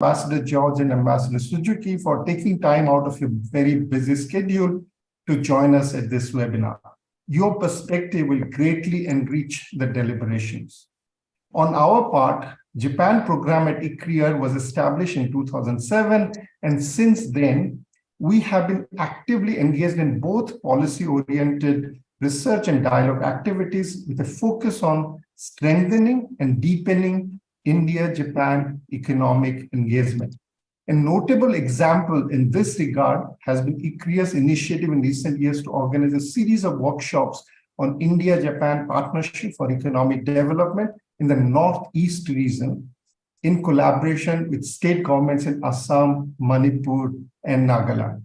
Ambassador George and Ambassador Suzuki for taking time out of your very busy schedule to join us at this webinar. Your perspective will greatly enrich the deliberations. On our part, Japan program at ICRIER was established in 2007, and since then, we have been actively engaged in both policy-oriented research and dialogue activities with a focus on strengthening and deepening India-Japan economic engagement. A notable example in this regard has been ICRIER's initiative in recent years to organize a series of workshops on India-Japan partnership for economic development in the Northeast region in collaboration with state governments in Assam, Manipur, and Nagaland.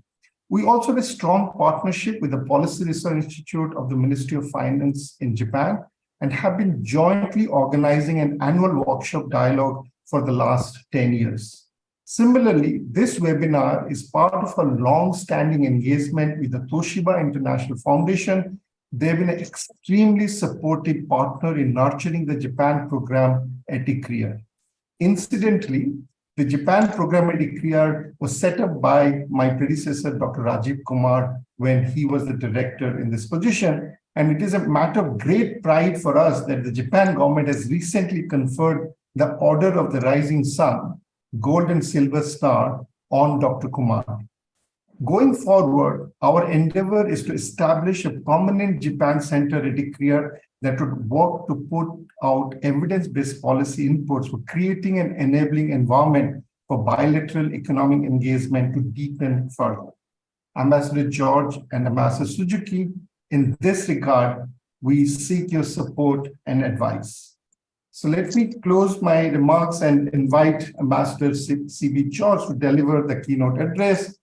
We also have a strong partnership with the Policy Research Institute of the Ministry of Finance in Japan and have been jointly organizing an annual workshop dialogue for the last 10 years. Similarly, this webinar is part of a long-standing engagement with the Toshiba International Foundation. They've been an extremely supportive partner in nurturing the Japan program at ICRIER. Incidentally, the Japan program at ICRIER was set up by my predecessor, Dr. Rajiv Kumar, when he was the director in this position. And it is a matter of great pride for us that the Japan government has recently conferred the Order of the Rising Sun, Gold and Silver Star, on Dr. Kumar. Going forward, our endeavor is to establish a permanent Japan Center at ICRIER that would work to put out evidence-based policy inputs for creating an enabling environment for bilateral economic engagement to deepen further. Ambassador George and Ambassador Suzuki, in this regard, we seek your support and advice. So let me close my remarks and invite Ambassador Sibi George to deliver the keynote address.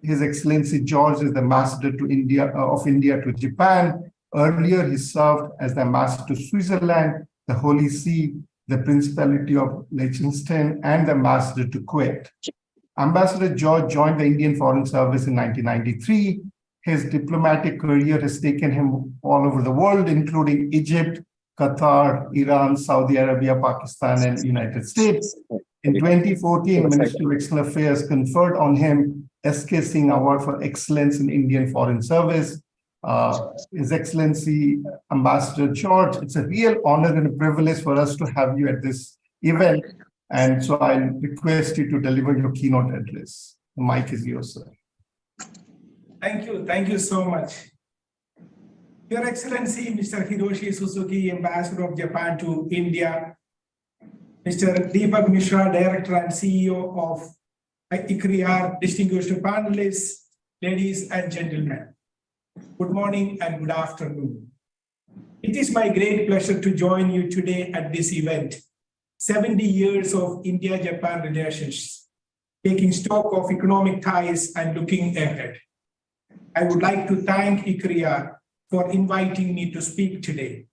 His Excellency George is the Ambassador to India of India to Japan. Earlier, he served as the Ambassador to Switzerland, the Holy See, the Principality of Liechtenstein, and the Ambassador to Kuwait. Ambassador George joined the Indian Foreign Service in 1993. His diplomatic career has taken him all over the world, including Egypt, Qatar, Iran, Saudi Arabia, Pakistan, and the United States. In 2014, Ministry of External Affairs conferred on him S.K. Singh Award for Excellence in Indian Foreign Service. His Excellency Ambassador George, it's a real honor and a privilege for us to have you at this event. And so I request you to deliver your keynote address. The mic is yours, sir. Thank you so much. Your Excellency, Mr. Hiroshi Suzuki, Ambassador of Japan to India, Mr. Deepak Mishra, Director and CEO of ICRIER, distinguished panelists, ladies and gentlemen. Good morning and good afternoon. It is my great pleasure to join you today at this event, 70 years of India-Japan relations, taking stock of economic ties and looking ahead. I would like to thank ICRIER for inviting me to speak today.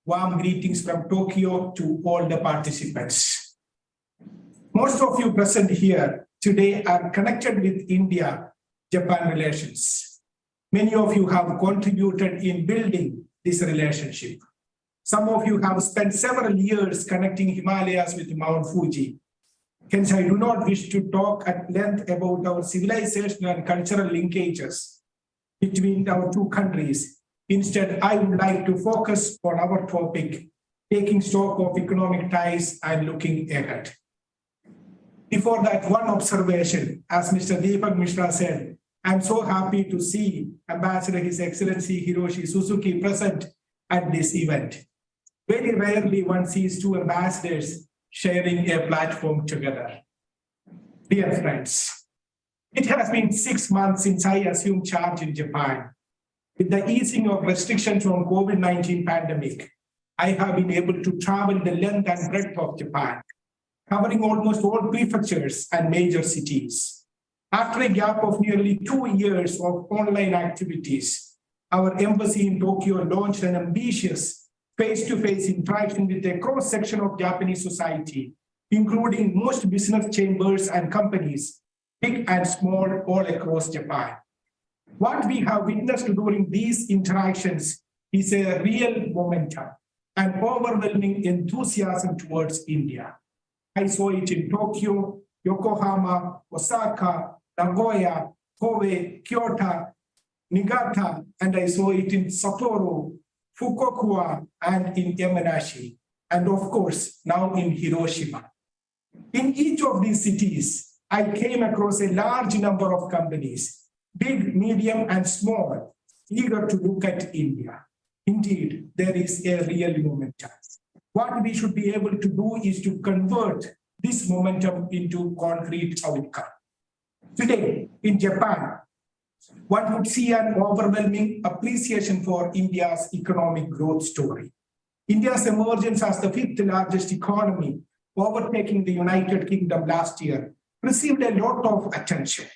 Warm greetings from Tokyo to all the participants. Most of you present here today are connected with India-Japan relations. Many of you have contributed in building this relationship. Some of you have spent several years connecting Himalayas with Mount Fuji. Hence, I do not wish to talk at length about our civilizational and cultural linkages between our two countries. Instead, I would like to focus on our topic, taking stock of economic ties and looking ahead. Before that, one observation, as Mr. Deepak Mishra said, I'm so happy to see Ambassador His Excellency Hiroshi Suzuki present at this event. Very rarely one sees two ambassadors sharing a platform together. Dear friends, it has been 6 months since I assumed charge in Japan. With the easing of restrictions on COVID-19 pandemic, I have been able to travel the length and breadth of Japan, covering almost all prefectures and major cities. After a gap of nearly 2 years of online activities, our embassy in Tokyo launched an ambitious face-to-face interaction with a cross-section of Japanese society, including most business chambers and companies, big and small, all across Japan. What we have witnessed during these interactions is a real momentum and overwhelming enthusiasm towards India. I saw it in Tokyo, Yokohama, Osaka, Nagoya, Kobe, Kyoto, Niigata, and I saw it in Sapporo, Fukuoka, and in Yamanashi, and of course, now in Hiroshima. In each of these cities, I came across a large number of companies, big, medium, and small, eager to look at India. Indeed, there is a real momentum. What we should be able to do is to convert this momentum into concrete outcome. Today, in Japan, one would see an overwhelming appreciation for India's economic growth story. India's emergence as the fifth largest economy, overtaking the United Kingdom last year, received a lot of attention.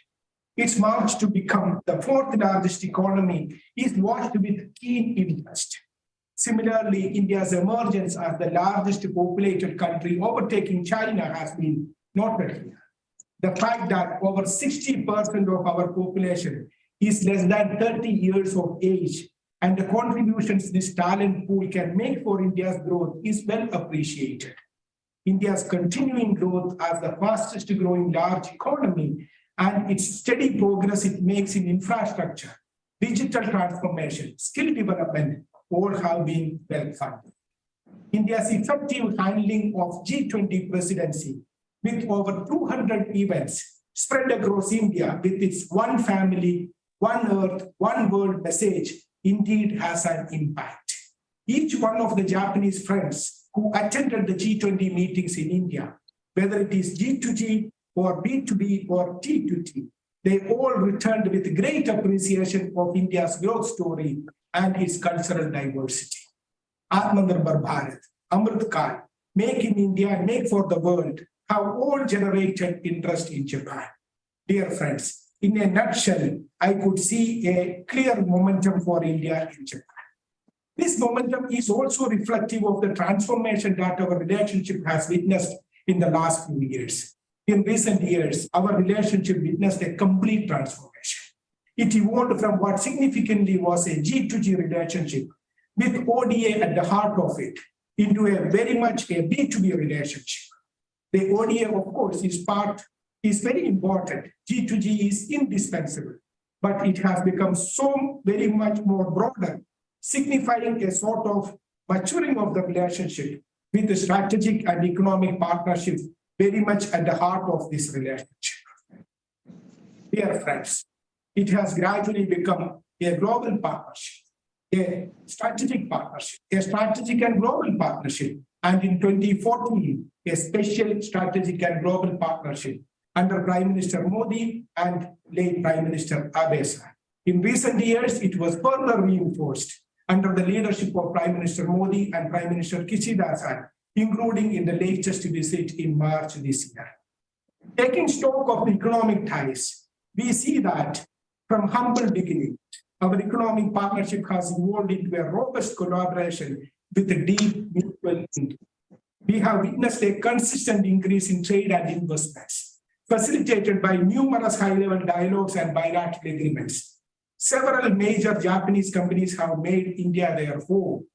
Its march to become the fourth largest economy is watched with keen interest. Similarly, India's emergence as the largest populated country, overtaking China, has been noted here. The fact that over 60% of our population is less than 30 years of age, and the contributions this talent pool can make for India's growth is well appreciated. India's continuing growth as the fastest growing large economy and its steady progress it makes in infrastructure, digital transformation, skill development, all have been well funded. India's effective handling of G20 presidency with over 200 events spread across India with its one family, one earth, one world message indeed has an impact. Each one of the Japanese friends who attended the G20 meetings in India, whether it is G2G or B2B or T2T, they all returned with great appreciation of India's growth story and its cultural diversity. Atmanirbhar Bharat, Amrit Kal, Make in India, Make for the World have all generated interest in Japan. Dear friends, in a nutshell, I could see a clear momentum for India in Japan. This momentum is also reflective of the transformation that our relationship has witnessed in the last few years. In recent years, our relationship witnessed a complete transformation. It evolved from what significantly was a G2G relationship with ODA at the heart of it into a very much a B2B relationship. The ODA, of course, is very important. G2G is indispensable, but it has become so very much more broader, signifying a sort of maturing of the relationship with the strategic and economic partnership very much at the heart of this relationship. Dear friends, it has gradually become a global partnership, a strategic and global partnership, and in 2014, a special strategic and global partnership under Prime Minister Modi and late Prime Minister Abe. In recent years, it was further reinforced under the leadership of Prime Minister Modi and Prime Minister Kishida, including in the latest visit in March this year. Taking stock of the economic ties, we see that from humble beginnings, our economic partnership has evolved into a robust collaboration with a deep mutual interest. We have witnessed a consistent increase in trade and investments, facilitated by numerous high-level dialogues and bilateral agreements. Several major Japanese companies have made India their home,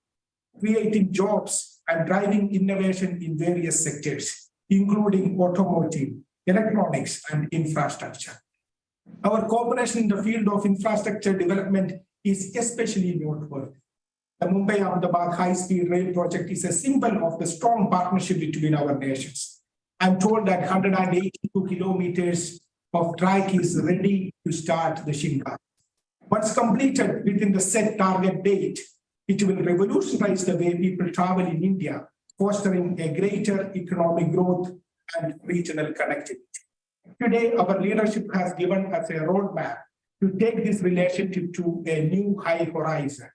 creating jobs and driving innovation in various sectors, including automotive, electronics, and infrastructure. Our cooperation in the field of infrastructure development is especially noteworthy. The Mumbai-Ahmedabad high-speed rail project is a symbol of the strong partnership between our nations. I'm told that 182 kilometers of track is ready to start the Shinkansen. Once completed within the set target date, it will revolutionize the way people travel in India, fostering a greater economic growth and regional connectivity. Today, our leadership has given us a roadmap to take this relationship to a new high horizon.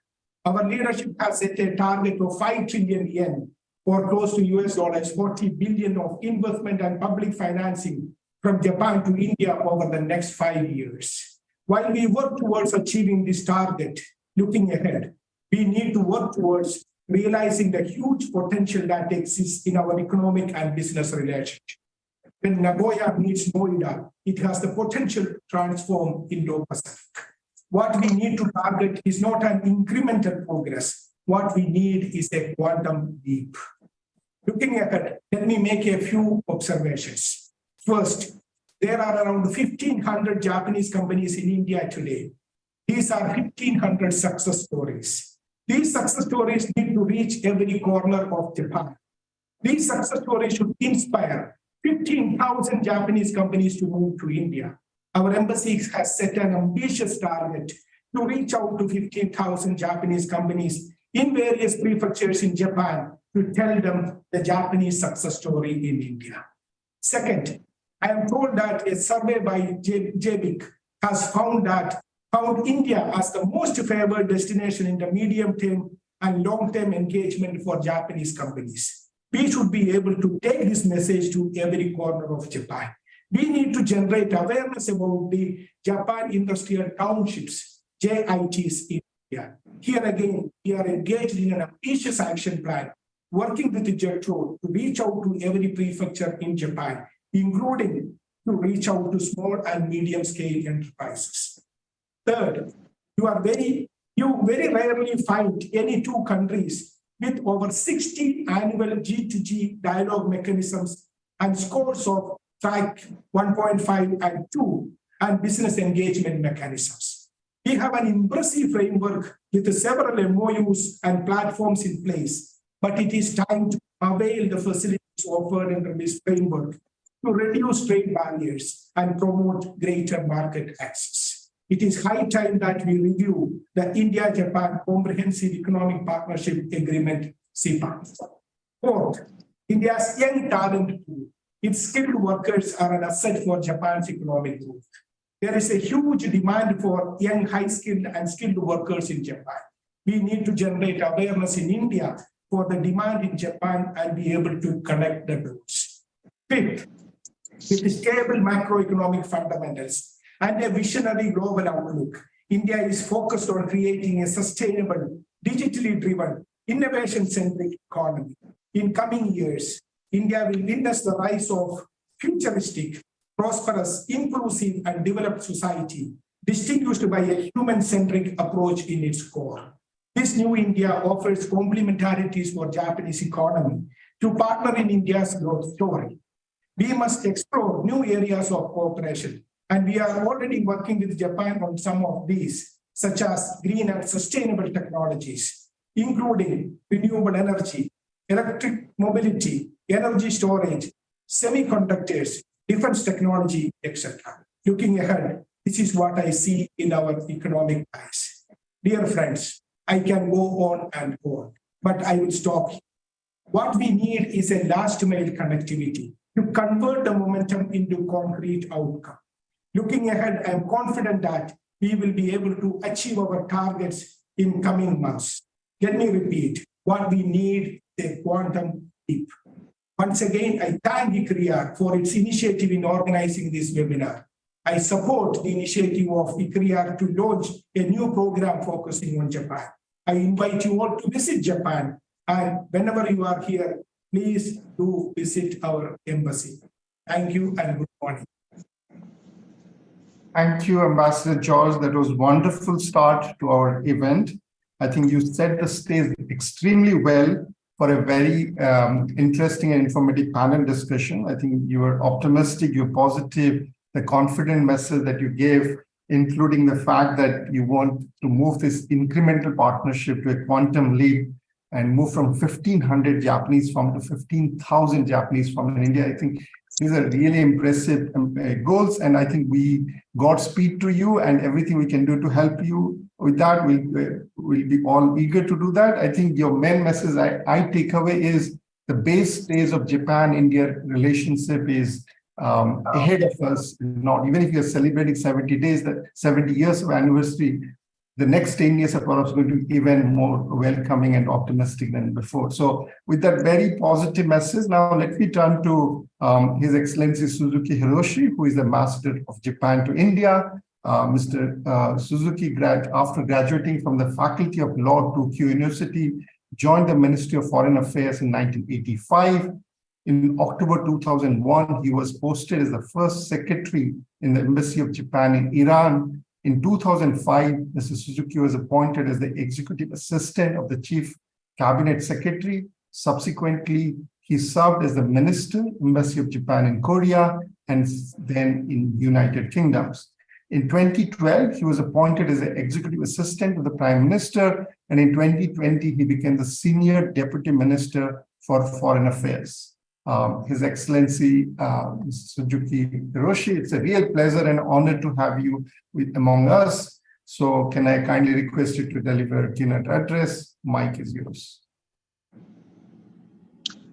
Our leadership has set a target of 5 trillion yen, or close to US $40 billion of investment and public financing from Japan to India over the next 5 years. While we work towards achieving this target, looking ahead, we need to work towards realizing the huge potential that exists in our economic and business relationship. When Nagoya meets Noida, it has the potential to transform Indo-Pacific. What we need to target is not an incremental progress. What we need is a quantum leap. Looking ahead, let me make a few observations. First, there are around 1,500 Japanese companies in India today. These are 1,500 success stories. These success stories need to reach every corner of Japan. These success stories should inspire 15,000 Japanese companies to move to India. Our embassy has set an ambitious target to reach out to 15,000 Japanese companies in various prefectures in Japan to tell them the Japanese success story in India. Second, I am told that a survey by JBIC has found India as the most favored destination in the medium-term and long-term engagement for Japanese companies. We should be able to take this message to every corner of Japan. We need to generate awareness about the Japan Industrial Townships, JITs in India. Here again, we are engaged in an ambitious action plan, working with the JETRO to reach out to every prefecture in Japan, including to reach out to small and medium-scale enterprises. Third, you very rarely find any two countries with over 60 annual G2G dialogue mechanisms and scores of track 1.5 and 2 and business engagement mechanisms. We have an impressive framework with several MOUs and platforms in place, but it is time to avail the facilities offered under this framework to reduce trade barriers and promote greater market access. It is high time that we review the India-Japan Comprehensive Economic Partnership Agreement, CEPA. Fourth, India's young talent pool. Its skilled workers are an asset for Japan's economic growth. There is a huge demand for young, high-skilled and skilled workers in Japan. We need to generate awareness in India for the demand in Japan and be able to connect the dots. Fifth, with stable macroeconomic fundamentals and a visionary global outlook, India is focused on creating a sustainable, digitally driven, innovation-centric economy. In coming years, India will witness the rise of futuristic, prosperous, inclusive, and developed society, distinguished by a human-centric approach in its core. This new India offers complementarities for Japanese economy to partner in India's growth story. We must explore new areas of cooperation, and we are already working with Japan on some of these, such as green and sustainable technologies, including renewable energy, electric mobility, energy storage, semiconductors, defense technology, etc. Looking ahead, this is what I see in our economic ties. Dear friends, I can go on and on, but I will stop here. What we need is a last mile connectivity to convert the momentum into concrete outcome. Looking ahead, I am confident that we will be able to achieve our targets in coming months. Let me repeat, what we need is a quantum leap. Once again, I thank ICRIER for its initiative in organizing this webinar. I support the initiative of ICRIER to launch a new program focusing on Japan. I invite you all to visit Japan, and whenever you are here, please do visit our embassy. Thank you and good morning. Thank you, Ambassador George. That was a wonderful start to our event. I think you set the stage extremely well for a very interesting and informative panel discussion. I think you were optimistic, you're positive, the confident message that you gave, including the fact that you want to move this incremental partnership to a quantum leap and move from 1,500 Japanese firms to 15,000 Japanese firms in India. I think these are really impressive goals, and I think we Godspeed to you and everything we can do to help you with that. We'll be all eager to do that. I think your main message I take away is the base days of Japan-India relationship is ahead of us. Not even if you're celebrating 70 days, that 70 years of anniversary, the next 10 years are perhaps going to be even more welcoming and optimistic than before. So with that very positive message, now let me turn to His Excellency Suzuki Hiroshi, who is the Ambassador of Japan to India. Mr. Suzuki, after graduating from the Faculty of Law to Kyoto University, joined the Ministry of Foreign Affairs in 1985. In October 2001, he was posted as the first secretary in the Embassy of Japan in Iran. In 2005, Mr. Suzuki was appointed as the executive assistant of the chief cabinet secretary. Subsequently, he served as the minister, Embassy of Japan in Korea, and then in United Kingdoms. In 2012, he was appointed as an executive assistant to the Prime Minister, and in 2020, he became the Senior Deputy Minister for Foreign Affairs. His Excellency, Suzuki Hiroshi, it's a real pleasure and honor to have you among us. So can I kindly request you to deliver a keynote address? Mic is yours.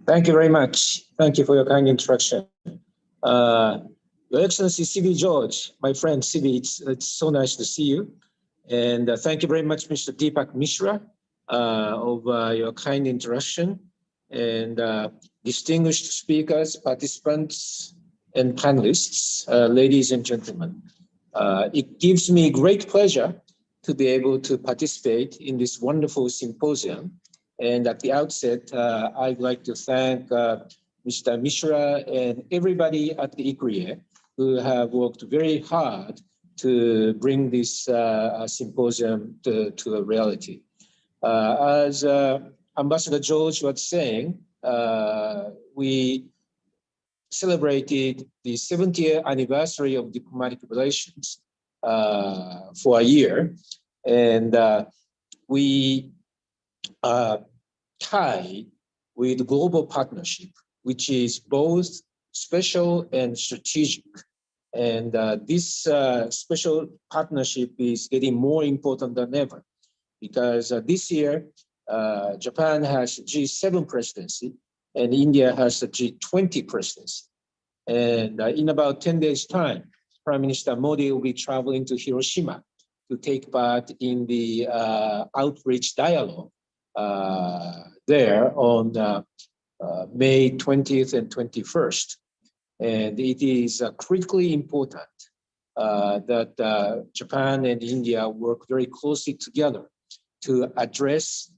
Thank you very much. Thank you for your kind introduction. Your Excellency Sibi George, my friend Sibi, it's so nice to see you. And thank you very much, Mr. Deepak Mishra, of your kind introduction. And distinguished speakers, participants, and panelists, ladies and gentlemen. It gives me great pleasure to be able to participate in this wonderful symposium. And at the outset, I'd like to thank Mr. Mishra and everybody at the ICRIER who have worked very hard to bring this symposium to a reality. As Ambassador George was saying, we celebrated the 70th anniversary of diplomatic relations for a year, and we tied with global partnership, which is both special and strategic. And this special partnership is getting more important than ever, because this year, Japan has G7 presidency and India has the G20 presidency. And in about 10 days' time, Prime Minister Modi will be traveling to Hiroshima to take part in the outreach dialogue there on May 20th and 21st. And it is critically important that Japan and India work very closely together to address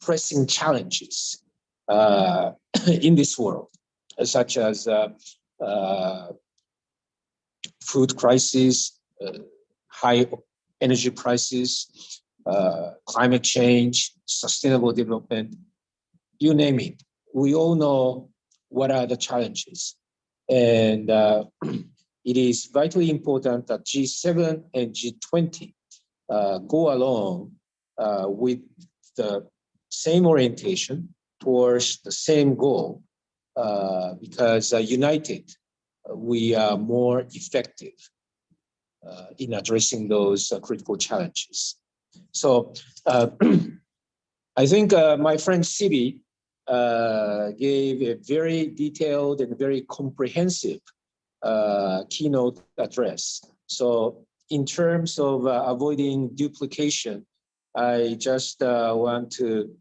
pressing challenges in this world, such as food crisis, high energy prices, climate change, sustainable development, you name it. We all know what are the challenges. And it is vitally important that G7 and G20 go along with the same orientation towards the same goal, because united, we are more effective in addressing those critical challenges. So I think my friend Sibi gave a very detailed and very comprehensive keynote address. So in terms of avoiding duplication, I just want to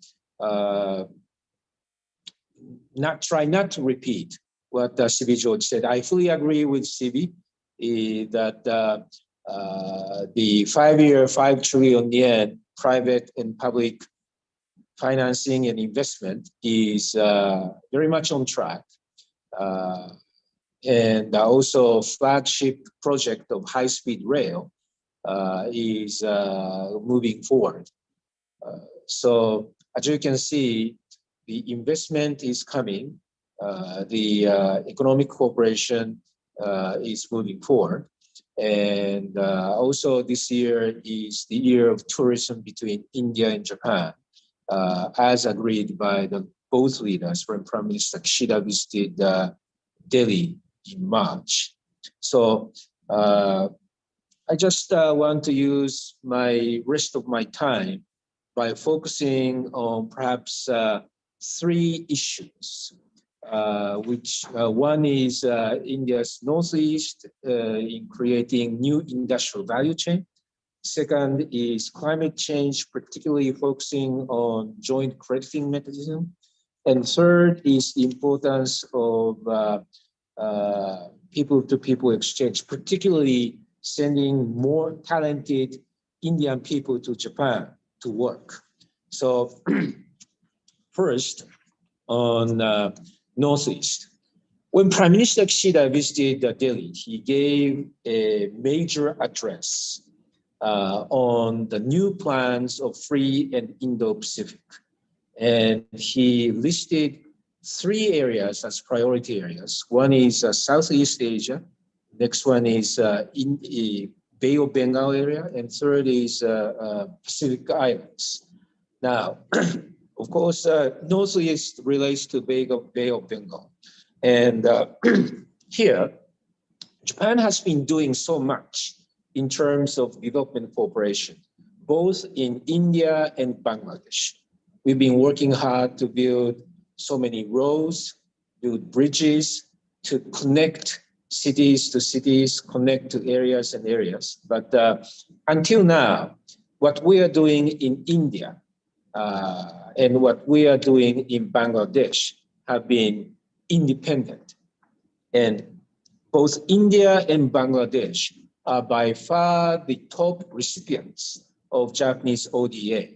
try not to repeat what Sibi George said. I fully agree with Sibi that the 5-year, 5 trillion yen private and public financing and investment is very much on track. And also flagship project of high-speed rail is moving forward. So as you can see, the investment is coming. The economic cooperation is moving forward. And also this year is the year of tourism between India and Japan, as agreed by both leaders when Prime Minister Kishida visited Delhi in March. So I just want to use my rest of my time by focusing on perhaps 3 issues, which one is India's Northeast in creating new industrial value chain. Second is climate change, particularly focusing on joint crediting mechanism. And third is the importance of people-to-people exchange, particularly sending more talented Indian people to Japan to work. So first, on Northeast. When Prime Minister Kishida visited Delhi, he gave a major address on the new plans of free and Indo-Pacific. And he listed three areas as priority areas. One is Southeast Asia. Next one is in Bay of Bengal area, and third is Pacific Islands. Now, of course, Northeast relates to Bay of Bengal. And here, Japan has been doing so much in terms of development cooperation, both in India and Bangladesh. We've been working hard to build so many roads, build bridges, to connect cities to cities, connect to areas and areas. But until now, what we are doing in India and what we are doing in Bangladesh have been independent. And both India and Bangladesh are by far the top recipients of Japanese ODA,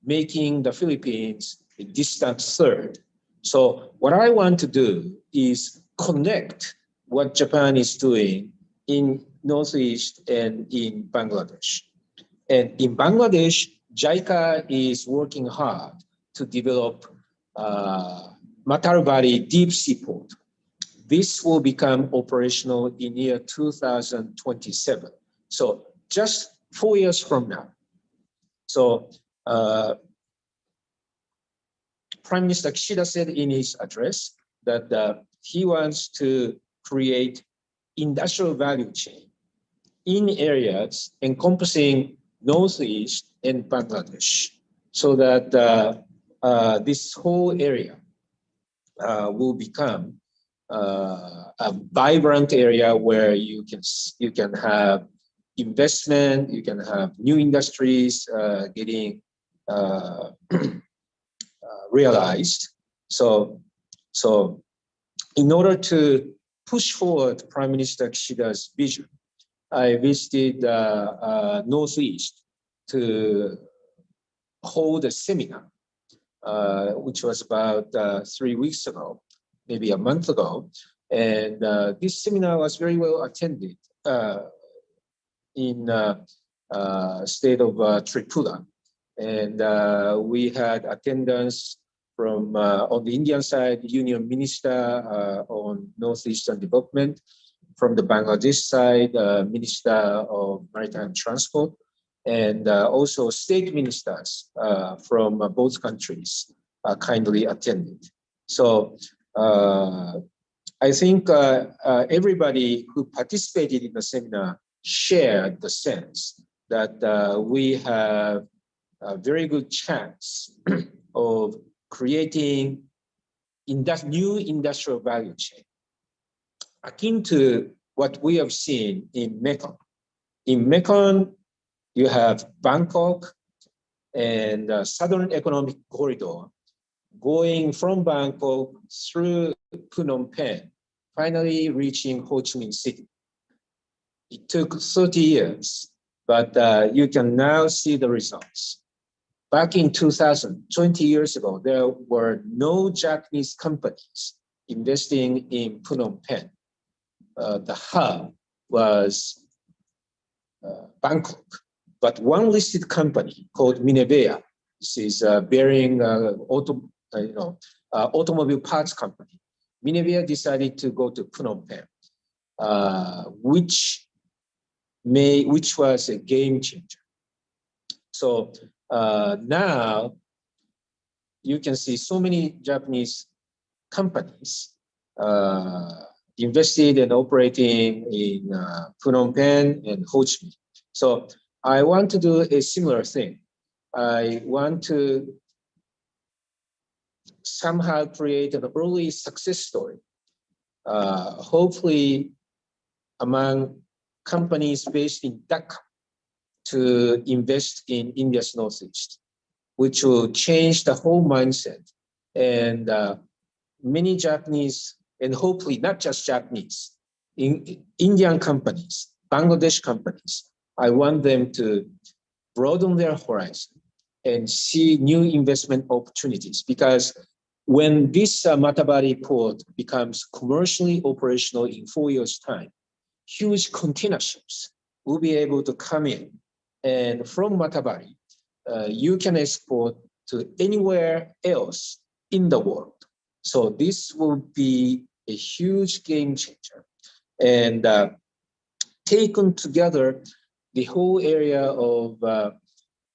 making the Philippines a distant third. So what I want to do is connect what Japan is doing in Northeast and in Bangladesh. And in Bangladesh, JICA is working hard to develop Matarbari deep sea port. This will become operational in year 2027. So just 4 years from now. So Prime Minister Kishida said in his address that he wants to create industrial value chain in areas encompassing Northeast and Bangladesh, so that this whole area will become a vibrant area where you can have investment, you can have new industries getting realized. So in order to push forward Prime Minister Kishida's vision, I visited Northeast to hold a seminar, which was about 3 weeks ago, maybe a month ago. And this seminar was very well attended in state of Tripura. And we had attendance from, on the Indian side, Union Minister on Northeastern Development, from the Bangladesh side, Minister of Maritime Transport, and also state ministers from both countries kindly attended. So I think everybody who participated in the seminar shared the sense that we have a very good chance of creating new industrial value chain, akin to what we have seen in Mekong. In Mekong, you have Bangkok and Southern Economic Corridor going from Bangkok through Phnom Penh, finally reaching Ho Chi Minh City. It took 30 years, but you can now see the results. Back in 2000, 20 years ago, there were no Japanese companies investing in Phnom Penh. The hub was Bangkok, but one listed company called Minebea, this is bearing automobile parts company. Minebea decided to go to Phnom Penh, which was a game changer. So now you can see so many Japanese companies invested and operating in Phnom Penh and Ho Chi Minh. So I want to do a similar thing. I want to somehow create an early success story, hopefully among companies based in Dhaka, to invest in India's Northeast, which will change the whole mindset. And many Japanese, and hopefully not just Japanese, Indian companies, Bangladesh companies, I want them to broaden their horizon and see new investment opportunities, because when this Matabari port becomes commercially operational in 4 years' time, huge container ships will be able to come in, and from Matabari, you can export to anywhere else in the world. So this will be a huge game changer. And taken together, the whole area of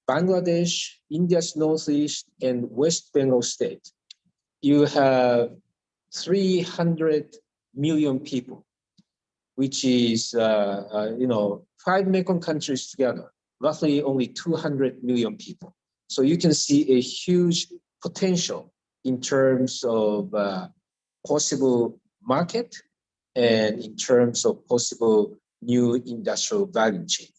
Bangladesh, India's Northeast, and West Bengal state, you have 300 million people, which is, 5 Mekong countries together, roughly only 200 million people. So you can see a huge potential in terms of possible market and in terms of possible new industrial value change.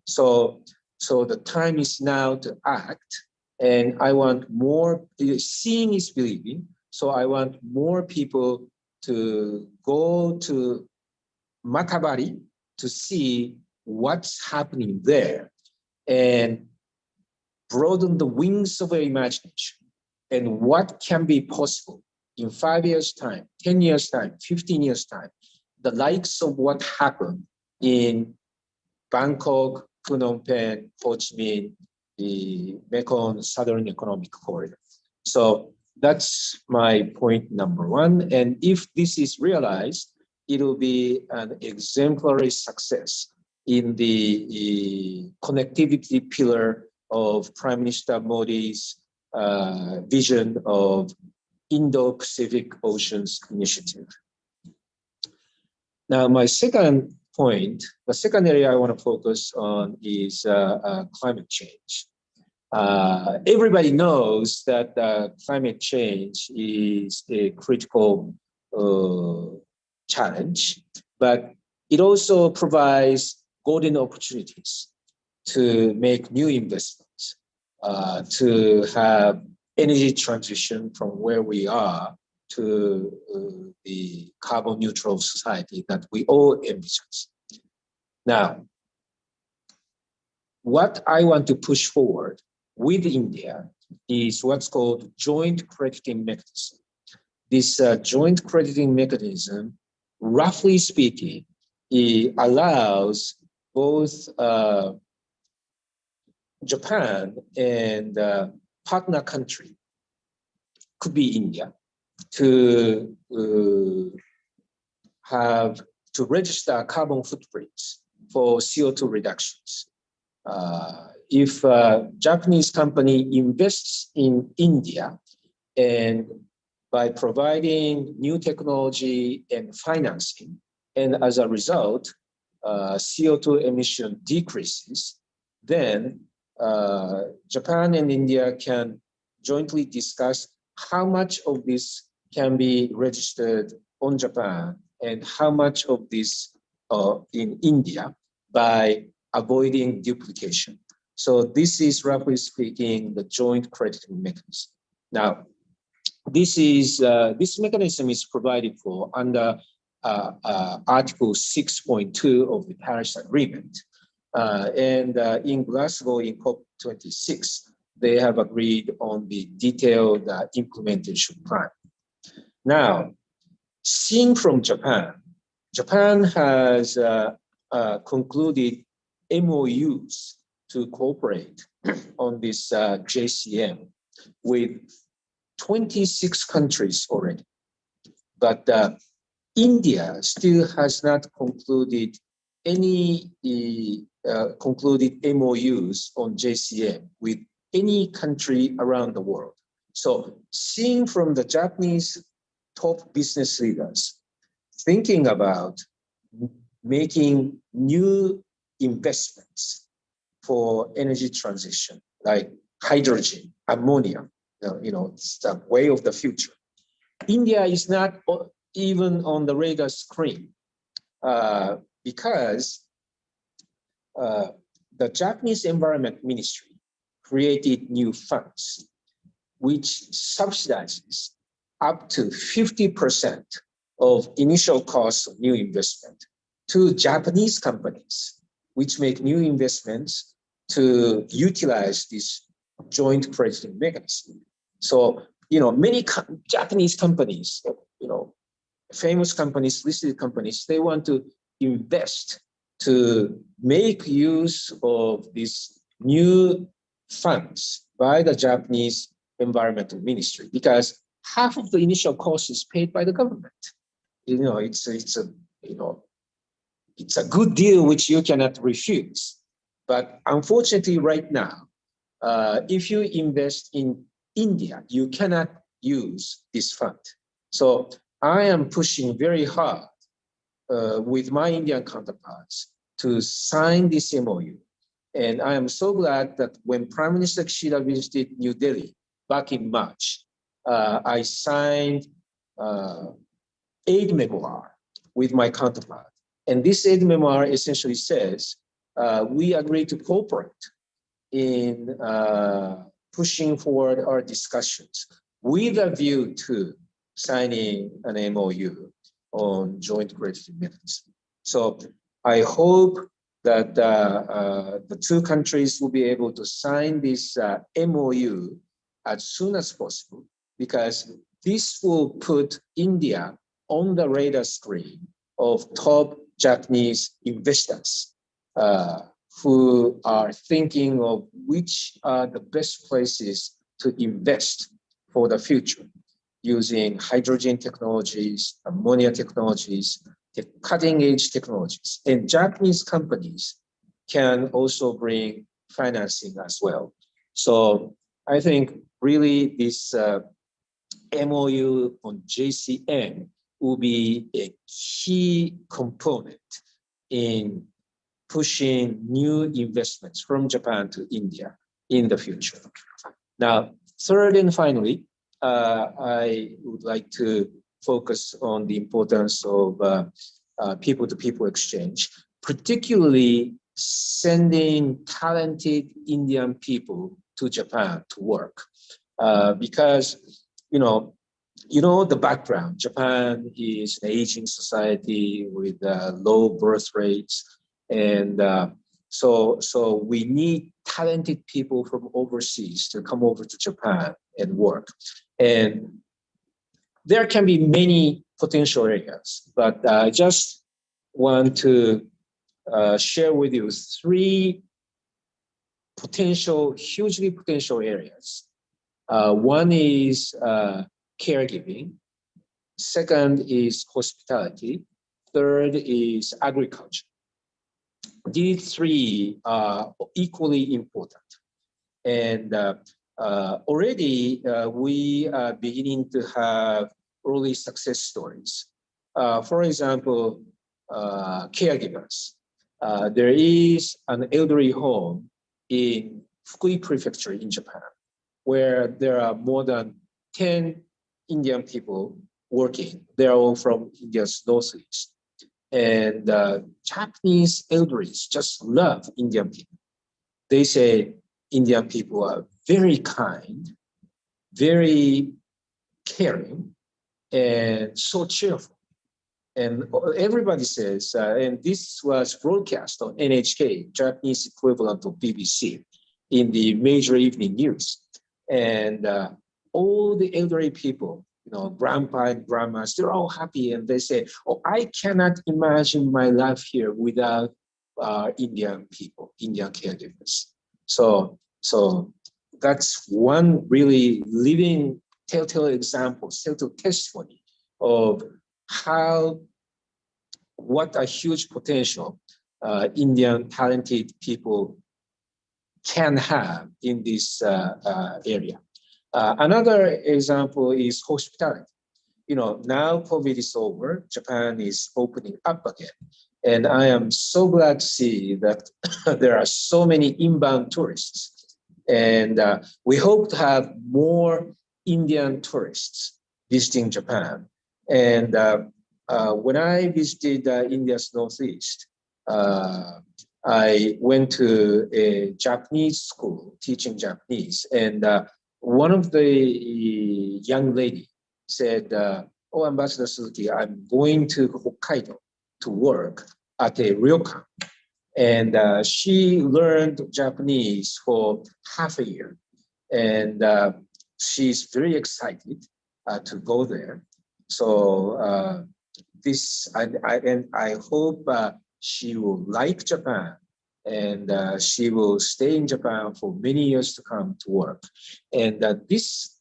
So the time is now to act, and I want more, seeing is believing, so I want more people to go to Matabari to see what's happening there and broaden the wings of their imagination and what can be possible in 5 years' time, 10 years' time, 15 years' time, the likes of what happened in Bangkok, Phnom Penh, Ho Chi Minh, the Mekong Southern Economic Corridor. So that's my point number one. And if this is realized, it will be an exemplary success in the connectivity pillar of Prime Minister Modi's vision of Indo-Pacific Oceans Initiative. Now, my second point, the second area I want to focus on is climate change. Everybody knows that climate change is a critical challenge, but it also provides golden opportunities to make new investments, to have energy transition from where we are to the carbon neutral society that we all envision. Now, what I want to push forward with India is what's called joint crediting mechanism. This joint crediting mechanism, roughly speaking, it allows both Japan and partner country, could be India, to register carbon footprints for CO2 reductions. If a Japanese company invests in India, and by providing new technology and financing, and as a result, CO2 emission decreases, then Japan and India can jointly discuss how much of this can be registered on Japan and how much of this in India by avoiding duplication. So this is, roughly speaking, the joint crediting mechanism. Now, this mechanism is provided for under Article 6.2 of the Paris Agreement. And in Glasgow in COP26, they have agreed on the detailed implementation plan. Now, seeing from Japan, Japan has concluded MOUs to cooperate on this JCM with 26 countries already. But India still has not concluded any concluded MOUs on JCM with any country around the world. So seeing from the Japanese top business leaders thinking about making new investments for energy transition, like hydrogen, ammonia, it's the way of the future. India is not even on the radar screen because the Japanese Environment Ministry created new funds which subsidizes up to 50% of initial costs of new investment to Japanese companies, which make new investments to utilize this joint crediting mechanism. So, many Japanese companies, famous companies, listed companies, they want to invest to make use of these new funds by the Japanese Environmental Ministry, because half of the initial cost is paid by the government. It's a good deal which you cannot refuse. But unfortunately, right now, if you invest in India, you cannot use this fund. So I am pushing very hard with my Indian counterparts to sign this MOU. And I am so glad that when Prime Minister Kishida visited New Delhi back in March, I signed aid memoir with my counterpart. And this aid memoir essentially says, we agree to cooperate in pushing forward our discussions with a view to signing an MOU on joint credit mechanism. So I hope that the two countries will be able to sign this MOU as soon as possible, because this will put India on the radar screen of top Japanese investors who are thinking of which are the best places to invest for the future, using hydrogen technologies, ammonia technologies, cutting-edge technologies. And Japanese companies can also bring financing as well. So I think really this MOU on JCM will be a key component in pushing new investments from Japan to India in the future. Now, third and finally, I would like to focus on the importance of people-to-people exchange, particularly sending talented Indian people to Japan to work, because the background. Japan is an aging society with low birth rates, and so we need talented people from overseas to come over to Japan and work. And there can be many potential areas, but I just want to share with you three hugely potential areas. One is caregiving. Second is hospitality. Third is agriculture. These three are equally important. And already we are beginning to have early success stories. For example, caregivers. There is an elderly home in Fukui Prefecture in Japan, where there are more than 10 Indian people working. They're all from India's northeast. And Japanese elders just love Indian people. They say Indian people are very kind, very caring, and so cheerful. And everybody says, and this was broadcast on NHK, Japanese equivalent of BBC, in the major evening news. And all the elderly people, grandpa and grandmas, they're all happy, and they say, "Oh, I cannot imagine my life here without Indian people, Indian caregivers." So that's one really living telltale example, telltale testimony of what a huge potential Indian talented people can have in this area. Another example is hospitality. Now COVID is over, Japan is opening up again. And I am so glad to see that there are so many inbound tourists. And we hope to have more Indian tourists visiting Japan. And when I visited India's northeast, I went to a Japanese school teaching Japanese. And one of the young lady said, "Oh, Ambassador Suzuki, I'm going to Hokkaido to work at a ryokan." And she learned Japanese for half a year. And she's very excited to go there. So I hope she will like Japan, and she will stay in Japan for many years to come to work. And this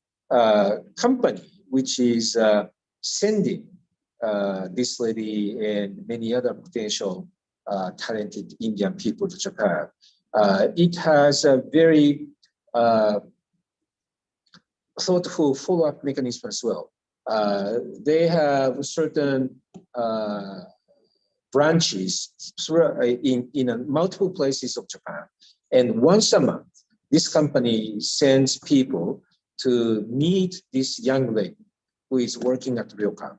company which is sending this lady and many other potential talented Indian people to Japan. It has a very thoughtful follow-up mechanism as well. They have certain branches in multiple places of Japan. And once a month, this company sends people to meet this young lady who is working at Ryokan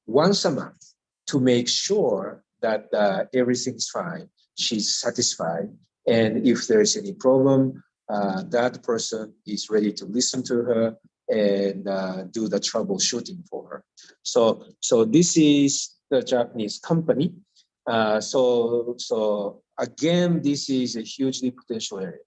once a month to make sure that everything's fine, she's satisfied, and if there's any problem, that person is ready to listen to her and do the troubleshooting for her. So this is the Japanese company. So again, this is a hugely potential area.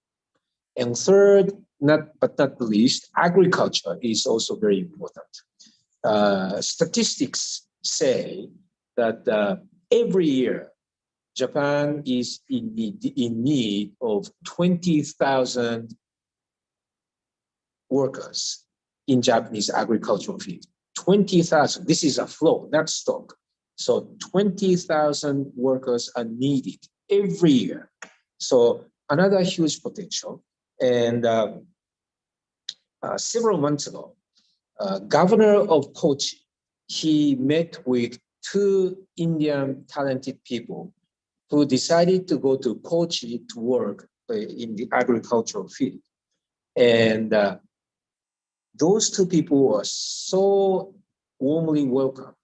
And third, but not least, agriculture is also very important. Statistics say that every year, Japan is in need of 20,000 workers in Japanese agricultural field. 20,000, this is a flow, not stock. So 20,000 workers are needed every year. So another huge potential. And several months ago, governor of Kochi, he met with 2 Indian talented people who decided to go to Kochi to work in the agricultural field. And those 2 people were so warmly welcomed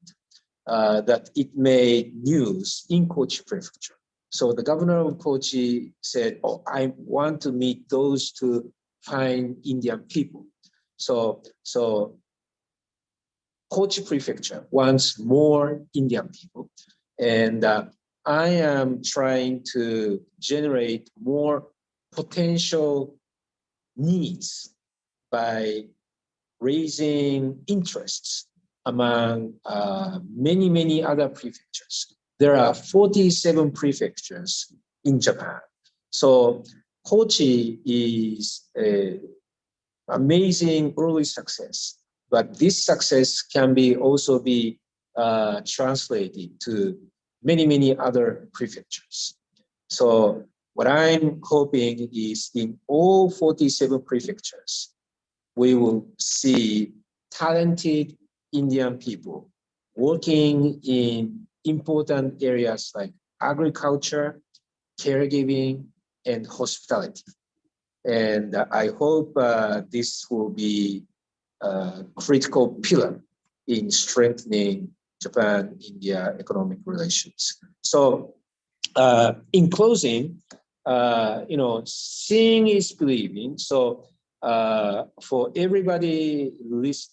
that it made news in Kochi Prefecture. So the governor of Kochi said, oh, I want to meet those 2 fine Indian people. So Kochi Prefecture wants more Indian people. And I am trying to generate more potential needs by raising interests among many other prefectures. There are 47 prefectures in Japan. So Kochi is an amazing early success, but this success can also be translated to many other prefectures. So what I'm hoping is in all 47 prefectures, we will see talented Indian people working in important areas like agriculture, caregiving, and hospitality. And I hope this will be a critical pillar in strengthening Japan-India economic relations. So in closing, seeing is believing. So for everybody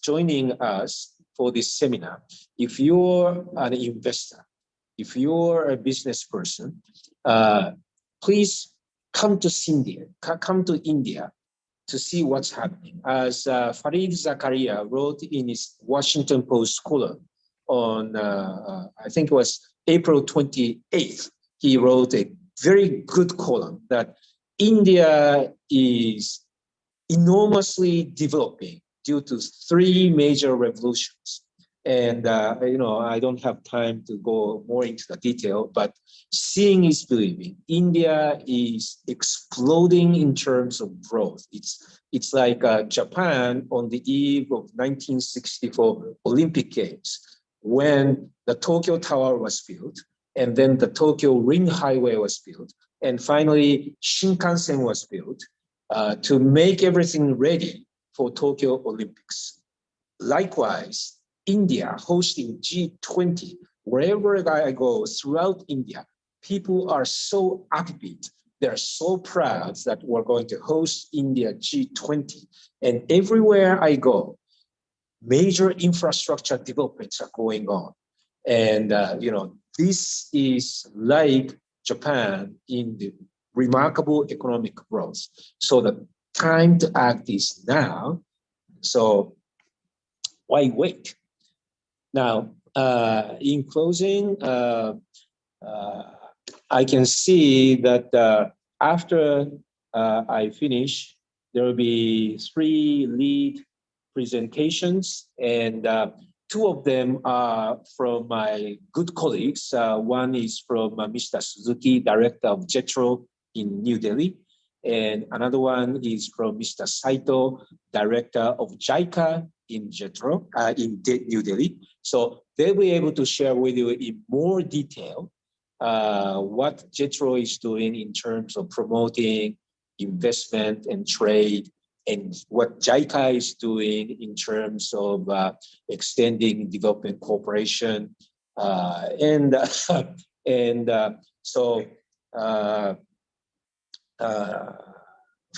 joining us for this seminar, if you're an investor, if you're a business person, please come to India to see what's happening. As Farid Zakaria wrote in his Washington Post column on, I think it was April 28th, he wrote a very good column that India is enormously developing due to 3 major revolutions. And, I don't have time to go more into the detail, but seeing is believing. India is exploding in terms of growth. It's like Japan on the eve of 1964 Olympic Games, when the Tokyo Tower was built, and then the Tokyo Ring Highway was built, and finally Shinkansen was built to make everything ready for Tokyo Olympics. Likewise, India hosting G20, wherever I go throughout India, people are so upbeat. They're so proud that we're going to host India G20. And everywhere I go, major infrastructure developments are going on. And, this is like Japan in the remarkable economic growth. So the time to act is now. So why wait? Now, in closing, I can see that after I finish, there will be 3 lead presentations, and two of them are from my good colleagues. One is from Mr. Suzuki, Director of JETRO in New Delhi, and another one is from Mr. Saito, Director of JICA in JETRO, New Delhi. So they'll be able to share with you in more detail what JETRO is doing in terms of promoting investment and trade, and what JICA is doing in terms of extending development cooperation.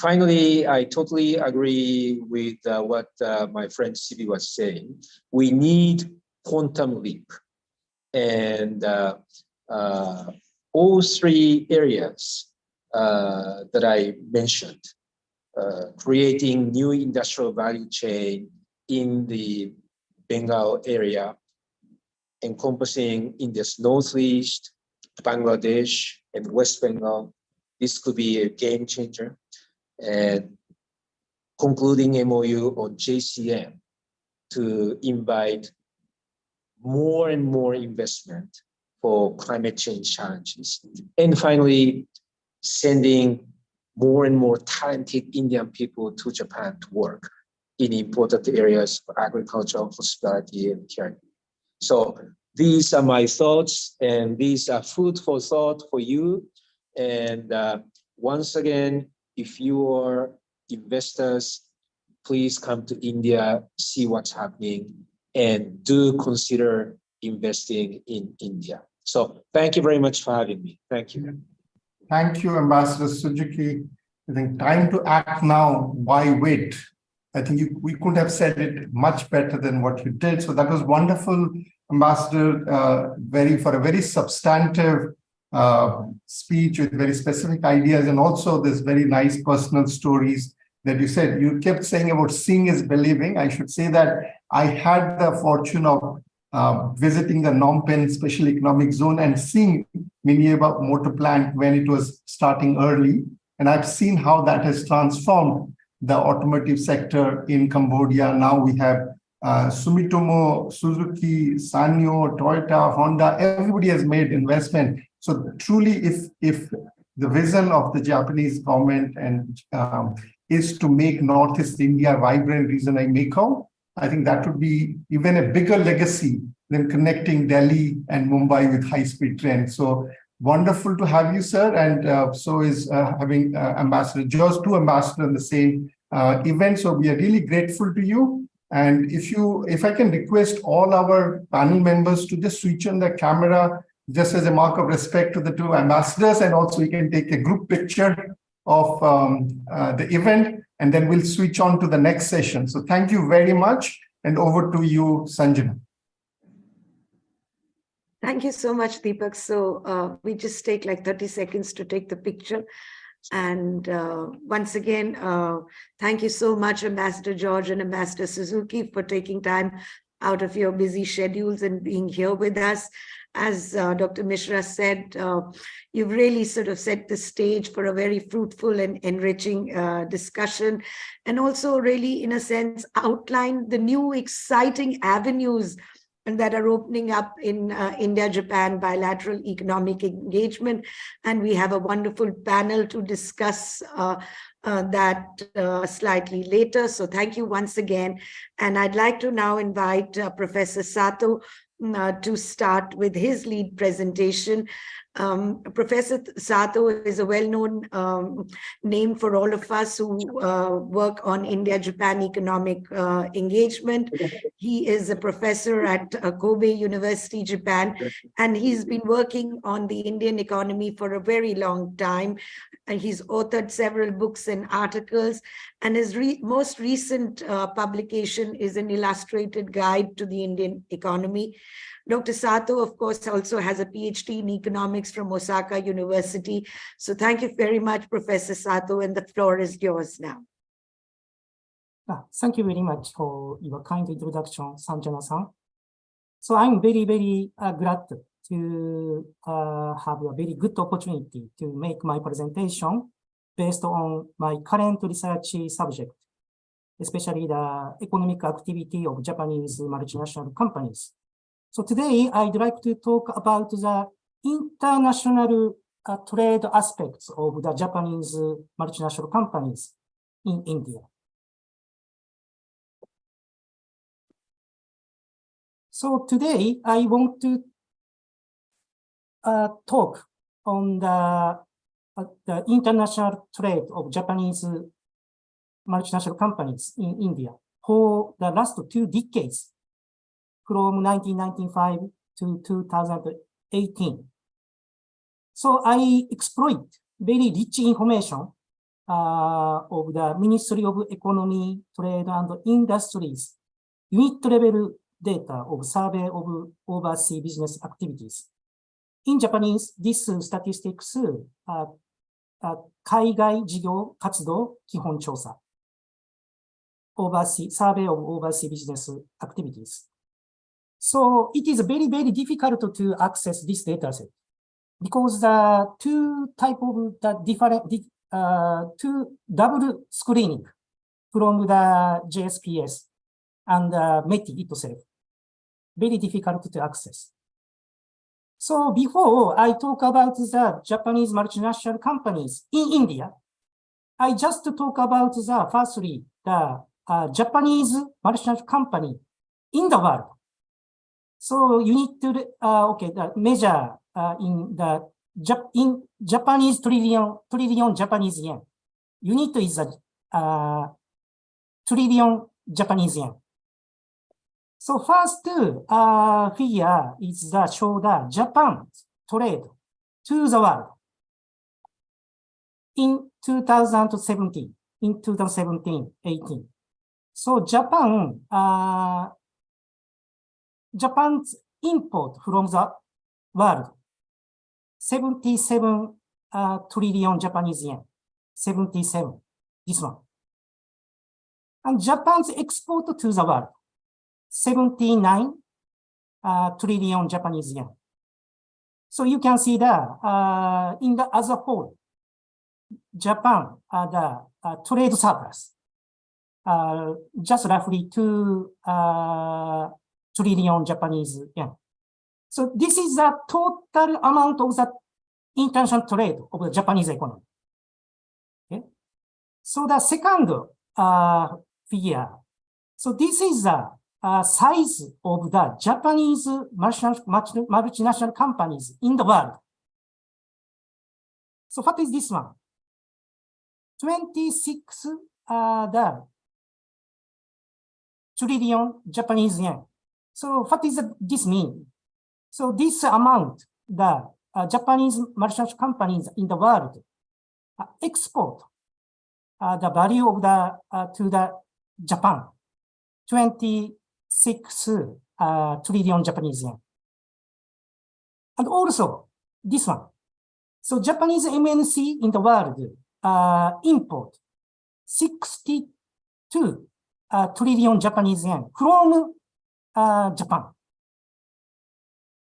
Finally, I totally agree with what my friend Sibi was saying. We need quantum leap. And all three areas that I mentioned, creating new industrial value chain in the Bengal area, encompassing India's northeast, Bangladesh, and West Bengal. This could be a game changer. And concluding MOU on JCM to invite more and more investment for climate change challenges. And finally, sending more and more talented Indian people to Japan to work in important areas of agriculture, hospitality, and care. So these are my thoughts, and these are food for thought for you. And once again, if you are investors, please come to India, see what's happening, and do consider investing in India. So thank you very much for having me. Thank you. Thank you, Ambassador Suzuki. I think time to act now, why wait? I think we couldn't have said it much better than what you did. So that was wonderful, Ambassador, for a very substantive speech with very specific ideas, and also this very nice personal stories that you said. You kept saying about seeing is believing. I should say that I had the fortune of visiting the Phnom Penh Special Economic Zone and seeing Minieba motor plant when it was starting early. And I've seen how that has transformed the automotive sector in Cambodia. Now we have Sumitomo, Suzuki, Sanyo, Toyota, Honda, everybody has made investment. So truly, if the vision of the Japanese government and is to make Northeast India a vibrant region like Mekong, I think that would be even a bigger legacy than connecting Delhi and Mumbai with high-speed trains. So wonderful to have you, sir. And so is having Ambassador Josh, two ambassadors in the same event. So we are really grateful to you. And if I can request all our panel members to just switch on the camera, just as a mark of respect to the two ambassadors, and also we can take a group picture of the event, and then we'll switch on to the next session. So thank you very much, and over to you, Sanjana. Thank you so much, Deepak. So we just take like 30 seconds to take the picture. And once again, thank you so much, Ambassador George and Ambassador Suzuki, for taking time out of your busy schedules and being here with us. As Dr. Mishra said, you've really sort of set the stage for a very fruitful and enriching discussion, and also really, in a sense, outlined the new exciting avenues that are opening up in India-Japan bilateral economic engagement. And we have a wonderful panel to discuss that slightly later. So thank you once again. And I'd like to now invite Professor Sato to start with his lead presentation. Professor Sato is a well-known name for all of us who work on India-Japan economic engagement. He is a professor at Kobe University, Japan, and he's been working on the Indian economy for a very long time. And he's authored several books and articles, and his most recent publication is an illustrated guide to the Indian economy. Dr. Sato, of course, also has a PhD in economics from Osaka University. So thank you very much, Professor Sato, and the floor is yours now. Thank you very much for your kind introduction, Sanjana-san. So I'm very, very glad to have a very good opportunity to make my presentation based on my current research subject, especially the economic activity of Japanese multinational companies. So today, I'd like to talk about the international trade aspects of the Japanese multinational companies in India. So today, I want to talk on the international trade of Japanese multinational companies in India for the last 2 decades, from 1995 to 2018. So I exploit very rich information of the Ministry of Economy, Trade and Industries unit level data of survey of overseas business activities. In Japanese, this statistics 海外事業活動基本調査 overseas survey of overseas business activities. So it is very, very difficult to access this data set because the two type of the different two double screening from the JSPS and METI itself, very difficult to access. So before I talk about the Japanese multinational companies in India, I just talk about the firstly, the Japanese multinational company in the world. So you need to, the measure in the Japanese trillion Japanese yen. Unit is a trillion Japanese yen. So first figure is the show the Japan's trade to the world in 2017, 18. So Japan's import from the world, 77 trillion Japanese yen, 77, this one. And Japan's export to the world, 79 trillion Japanese yen. So you can see that in the as a whole, Japan the trade surplus, just roughly 2 trillion Japanese yen. So this is the total amount of the international trade of the Japanese economy. Okay. So the second figure. So this is the size of the Japanese multinational companies in the world. So what is this one? 26 the trillion Japanese yen. So what is this mean? So this amount, the Japanese multinational companies in the world export the value of the to the Japan, 26 trillion Japanese yen. And also this one. So Japanese MNC in the world import 62 trillion Japanese yen from Japan.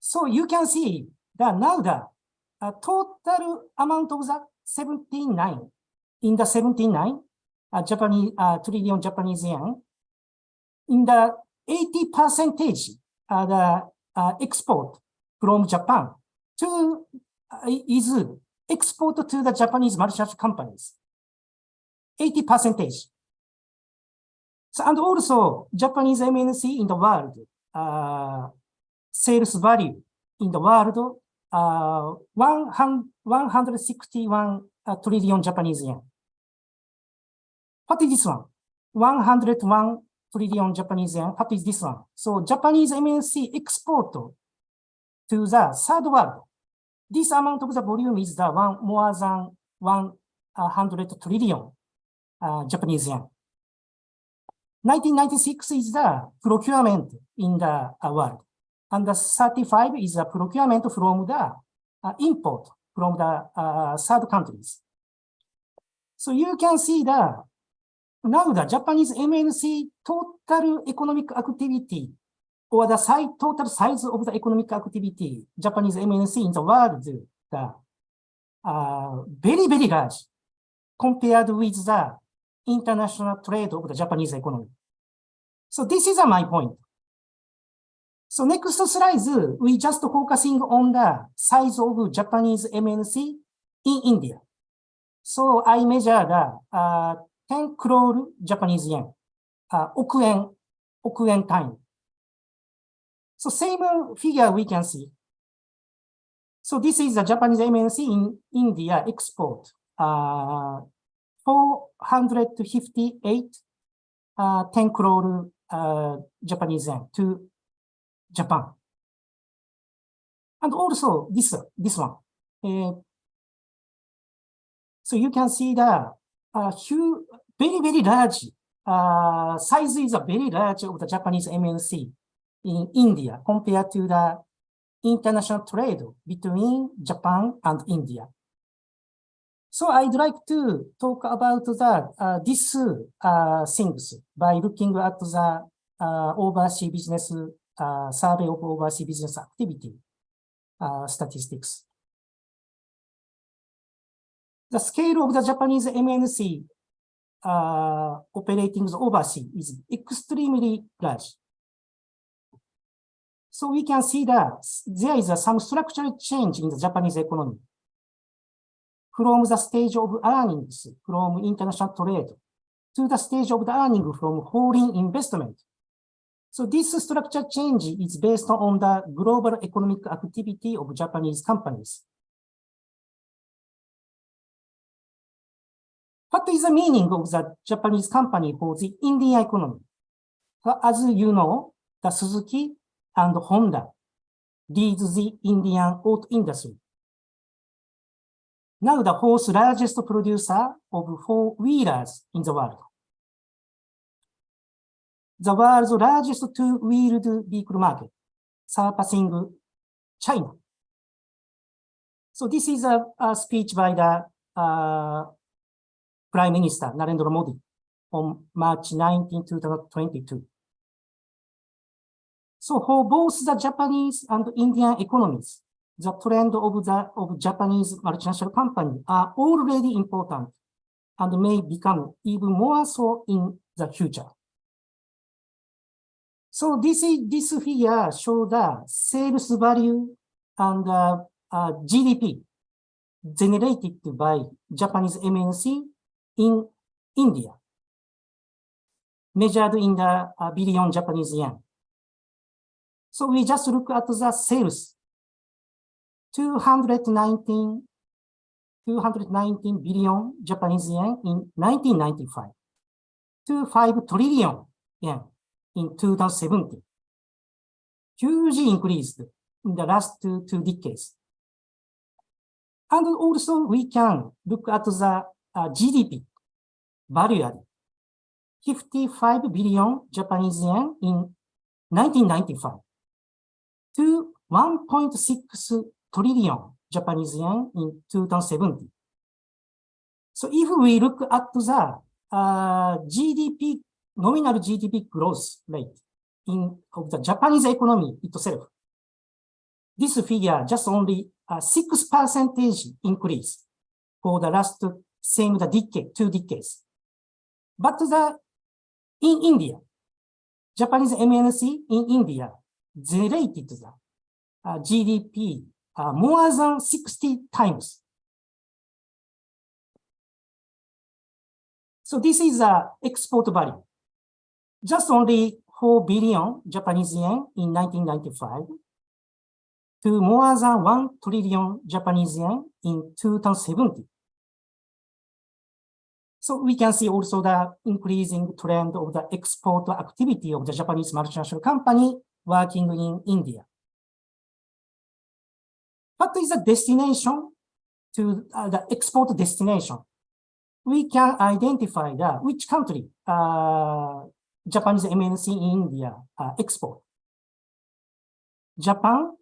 So you can see that now the total amount of the 79 in the 79 Japanese trillion Japanese yen, in the 80% the export from Japan to is export to the Japanese multinational companies. 80%. So, and also Japanese MNC in the world sales value in the world 161 trillion Japanese yen. What is this one? 101 trillion Japanese yen. What is this one? So Japanese MNC export to the third world. This amount of the volume is the more than 100 trillion Japanese yen. 1996 is the procurement in the world. And the 35 is the procurement from the import from the third countries. So you can see that now the Japanese MNC total economic activity or the total size of the economic activity, Japanese MNC in the world, the very, very large compared with the international trade of the Japanese economy. So this is my point. So next slide, we just focusing on the size of Japanese MNC in India. So I measure the 10 crore Japanese yen, 億円単位. So same figure we can see. So this is the Japanese MNC in India export, 458 10 crore Japanese yen to Japan. And also this one. So you can see the huge, very large size is a very large of the Japanese MNC in India compared to the international trade between Japan and India. So I'd like to talk about these things by looking at the overseas business survey of overseas business activity statistics. The scale of the Japanese MNC operating overseas is extremely large. So we can see that there is some structural change in the Japanese economy from the stage of earnings from international trade to the stage of the earning from foreign investment. So this structure change is based on the global economic activity of Japanese companies. What is the meaning of the Japanese company for the Indian economy? As you know, the Suzuki and Honda leads the Indian auto industry. Now the fourth largest producer of four-wheelers in the world. The world's largest two-wheeled vehicle market, surpassing China. So this is a speech by the Prime Minister Narendra Modi on March 19, 2022. So for both the Japanese and Indian economies, the trend of Japanese multinational companies are already important and may become even more so in the future. So this figure shows the sales value and GDP generated by Japanese MNC in India, measured in the billion Japanese yen. So we just look at the sales, 219 billion Japanese yen in 1995 to 5 trillion yen in 2017. Hugely increased in the last two decades. And also we can look at the GDP value added, 55 billion Japanese yen in 1995 to 1.6 trillion Japanese yen in 2017. So if we look at the GDP, nominal GDP growth rate of the Japanese economy itself, this figure just only a 6% increase for the last same decade, 2 decades. But in India, Japanese MNC in India generated the GDP more than 60 times. So this is the export value. Just only 4 billion Japanese yen in 1995 to more than 1 trillion Japanese yen in 2017. So we can see also the increasing trend of the export activity of the Japanese multinational company working in India. What is the destination to the export destination? We can identify which country Japanese MNC in India export. Japan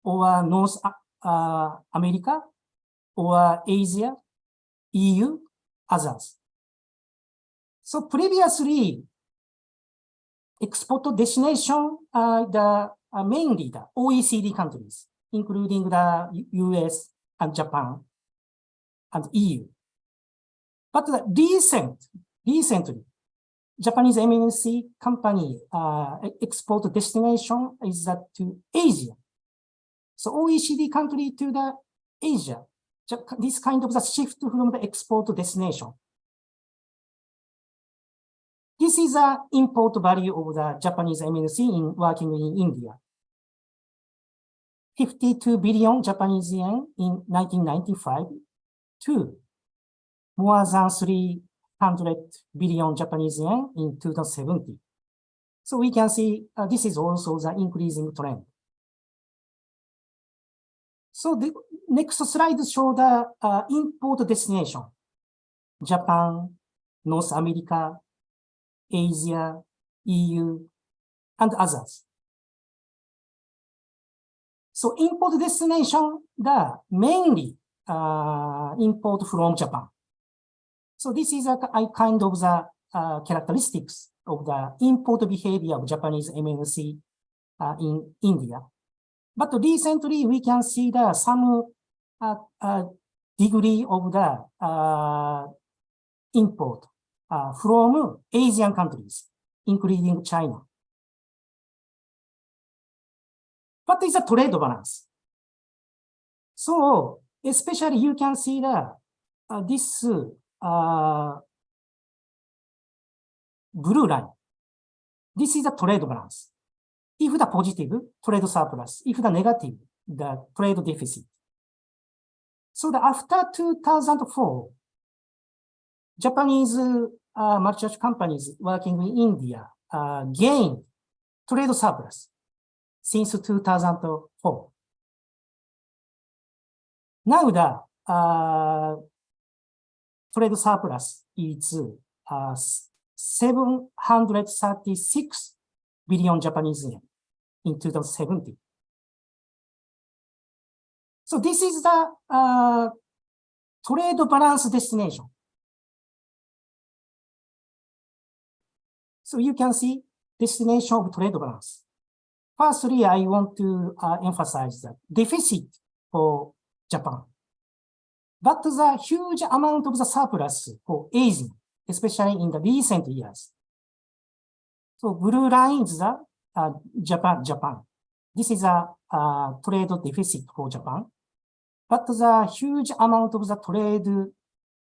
or North America or Asia, EU, others. So previously, export destination are mainly the OECD countries, including the US and Japan and EU. But the recently, Japanese MNC company export destination is that to Asia. So OECD country to the Asia, this kind of the shift from the export destination. This is the import value of the Japanese MNC in working in India. 52 billion Japanese yen in 1995 to more than 300 billion Japanese yen in 2070. So we can see this is also the increasing trend. So the next slide shows the import destination. Japan, North America, Asia, EU, and others. So import destination, the mainly import from Japan. So this is a kind of the characteristics of the import behavior of Japanese MNC in India. But recently we can see the some degree of the import from Asian countries, including China. What is the trade balance? So especially you can see the this blue line. This is the trade balance. If the positive, trade surplus. If the negative, the trade deficit. So the after 2004, Japanese multinational companies working in India gained trade surplus since 2004. Now the trade surplus is 736 billion Japanese yen in 2070. So this is the trade balance destination. So you can see destination of trade balance. Firstly, I want to emphasize that deficit for Japan. But the huge amount of the surplus for Asia, especially in the recent years. So blue line is the Japan. This is a trade deficit for Japan. But the huge amount of the trade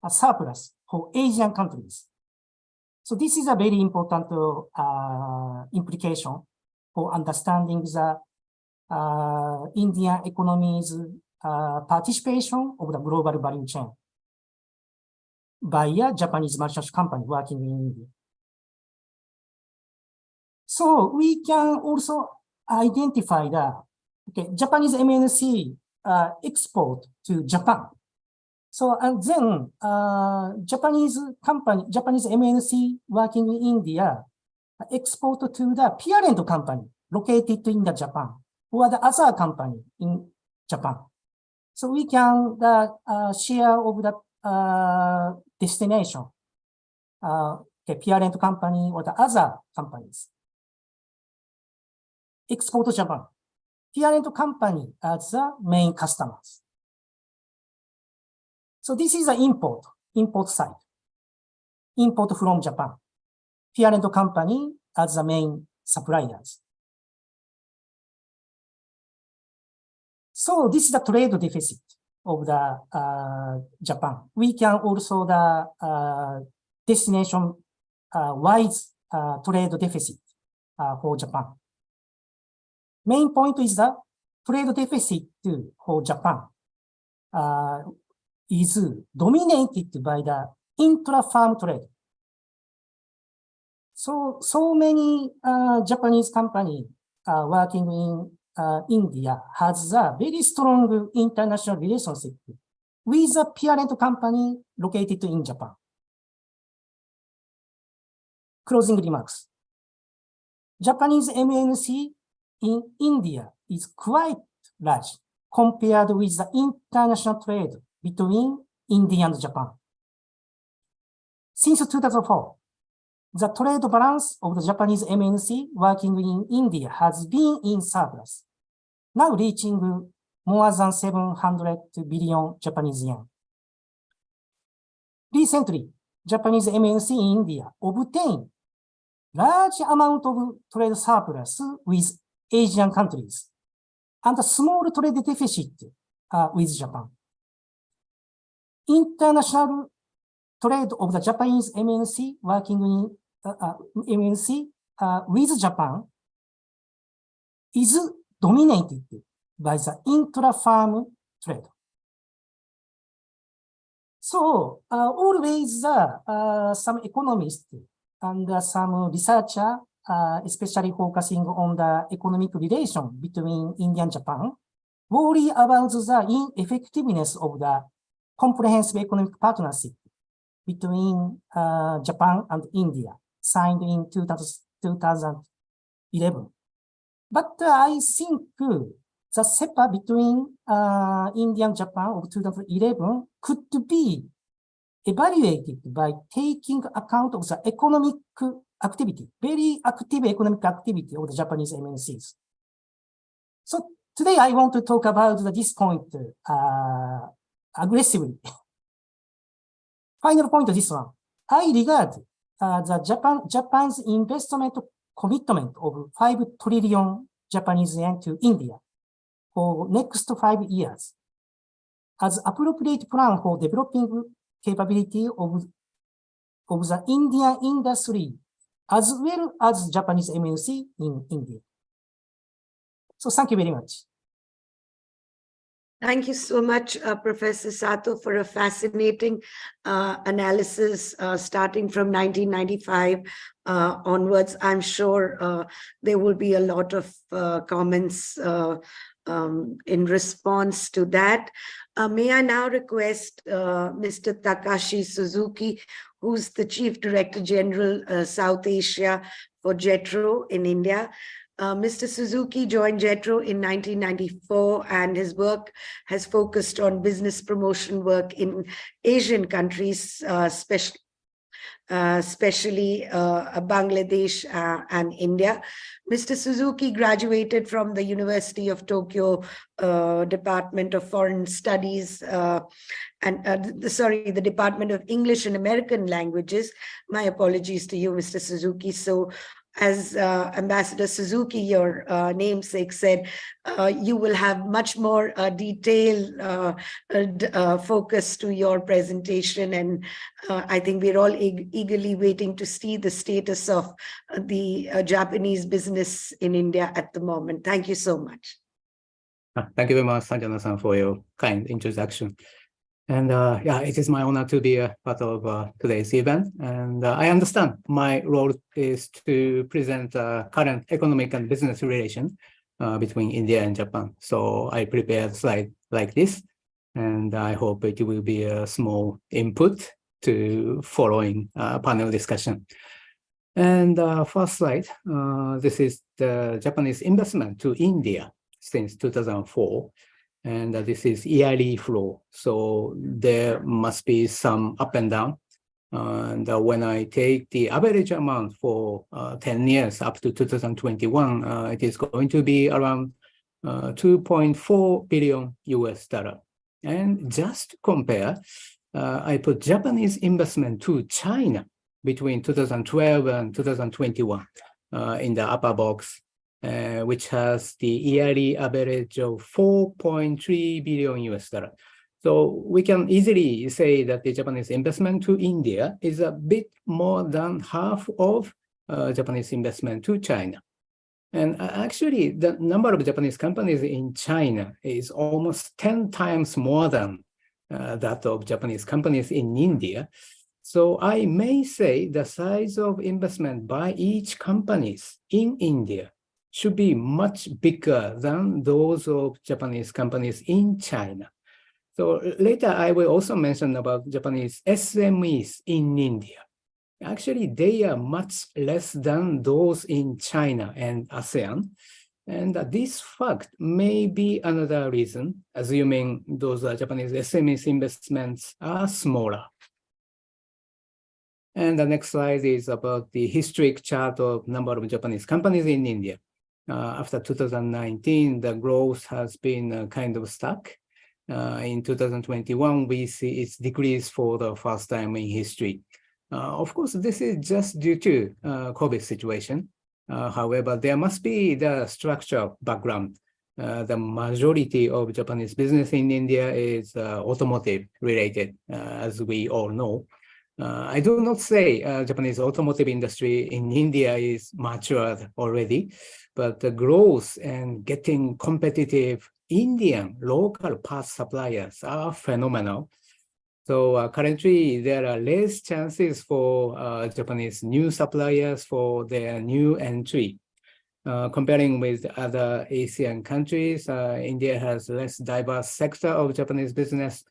surplus for Asian countries. So this is a very important implication for understanding the Indian economy's participation of the global value chain by a Japanese multinational company working in India. So we can also identify the Japanese MNC export to Japan. So and then Japanese MNC working in India export to the parent company located in the Japan or the other company in Japan. So we can share of the destination, the parent company or the other companies. Export to Japan. Parent company as the main customers. So this is the import side. Import from Japan. Parent company as the main suppliers. So this is the trade deficit of the Japan. We can also the destination wise trade deficit for Japan. Main point is the trade deficit for Japan is dominated by the intra-farm trade. So many Japanese companies working in India has a very strong international relationship with a parent company located in Japan. Closing remarks. Japanese MNC in India is quite large compared with the international trade between India and Japan. Since 2004, the trade balance of the Japanese MNC working in India has been in surplus, now reaching more than 700 billion Japanese yen. Recently, Japanese MNC in India obtain large amount of trade surplus with Asian countries and a small trade deficit with Japan. International trade of the Japanese MNC working in with Japan is dominated by the intra-firm trade. So always some economists and some researcher, especially focusing on the economic relation between India and Japan, worry about the ineffectiveness of the comprehensive economic partnership between Japan and India, signed in 2011. But I think the CEPA between India and Japan of 2011 could be evaluated by taking account of the economic activity, very active economic activity of the Japanese MNCs. So today I want to talk about this point aggressively. Final point, this one. I regard Japan's investment commitment of 5 trillion Japanese yen to India for next 5 years as appropriate plan for developing capability of the Indian industry as well as Japanese MNC in India. So thank you very much. Thank you so much, Professor Sato, for a fascinating analysis starting from 1995 onwards. I'm sure there will be a lot of comments in response to that. May I now request Mr. Takashi Suzuki, who's the Chief Director General, South Asia for JETRO in India. Mr. Suzuki joined JETRO in 1994, and his work has focused on business promotion work in Asian countries, especially Bangladesh and India. Mr. Suzuki graduated from the University of Tokyo Department of Foreign Studies the Department of English and American Languages. My apologies to you, Mr. Suzuki. So as Ambassador Suzuki, your namesake, said, you will have much more detailed focus to your presentation. And I think we're all eagerly waiting to see the status of the Japanese business in India at the moment. Thank you so much. Thank you very much, Sanjana-san, for your kind introduction. And yeah, it is my honor to be a part of today's event. And I understand my role is to present current economic and business relations between India and Japan. So I prepared a slide like this, and I hope it will be a small input to following panel discussion. And first slide, this is the Japanese investment to India since 2004. And this is yearly flow. So there must be some up and down. And when I take the average amount for 10 years up to 2021, it is going to be around 2.4 billion US dollar. And just to compare, I put Japanese investment to China between 2012 and 2021 in the upper box, which has the yearly average of 4.3 billion US dollar. So we can easily say that the Japanese investment to India is a bit more than half of Japanese investment to China. And actually, the number of Japanese companies in China is almost 10 times more than that of Japanese companies in India. So I may say the size of investment by each companies in India should be much bigger than those of Japanese companies in China. So later, I will also mention about Japanese SMEs in India. Actually, they are much less than those in China and ASEAN. And this fact may be another reason, assuming those Japanese SMEs investments are smaller. And the next slide is about the historic chart of number of Japanese companies in India. After 2019, the growth has been kind of stuck. In 2021, we see its decrease for the first time in history. Of course, this is just due to COVID situation. However, there must be the structural background. The majority of Japanese business in India is automotive related, as we all know. I do not say Japanese automotive industry in India is matured already, but the growth and getting competitive Indian local parts suppliers are phenomenal. So currently there are less chances for Japanese new suppliers for their new entry. Comparing with other Asian countries, India has less diverse sector of Japanese business.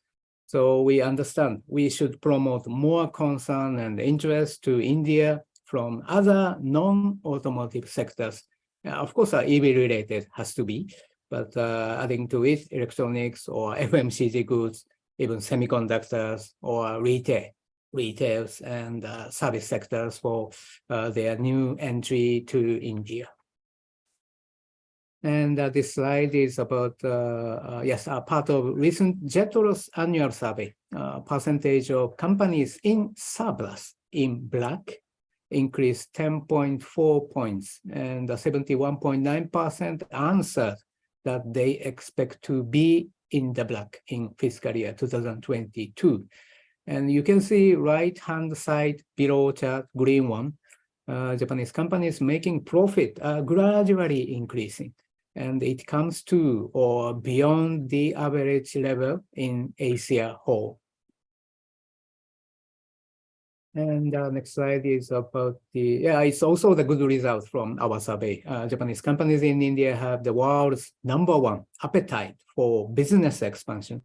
So we understand we should promote more concern and interest to India from other non-automotive sectors. Of course, EV related has to be, but adding to it, electronics or FMCG goods, even semiconductors or retails and service sectors for their new entry to India. And this slide is about, part of recent JETRO's annual survey. Percentage of companies in surplus in black increased 10.4 points, and 71.9% answered that they expect to be in the black in fiscal year 2022. And you can see right-hand side below chart, green one, Japanese companies making profit are gradually increasing. And it comes to or beyond the average level in Asia whole. And next slide is about it's also the good result from our survey. Japanese companies in India have the world's #1 appetite for business expansion.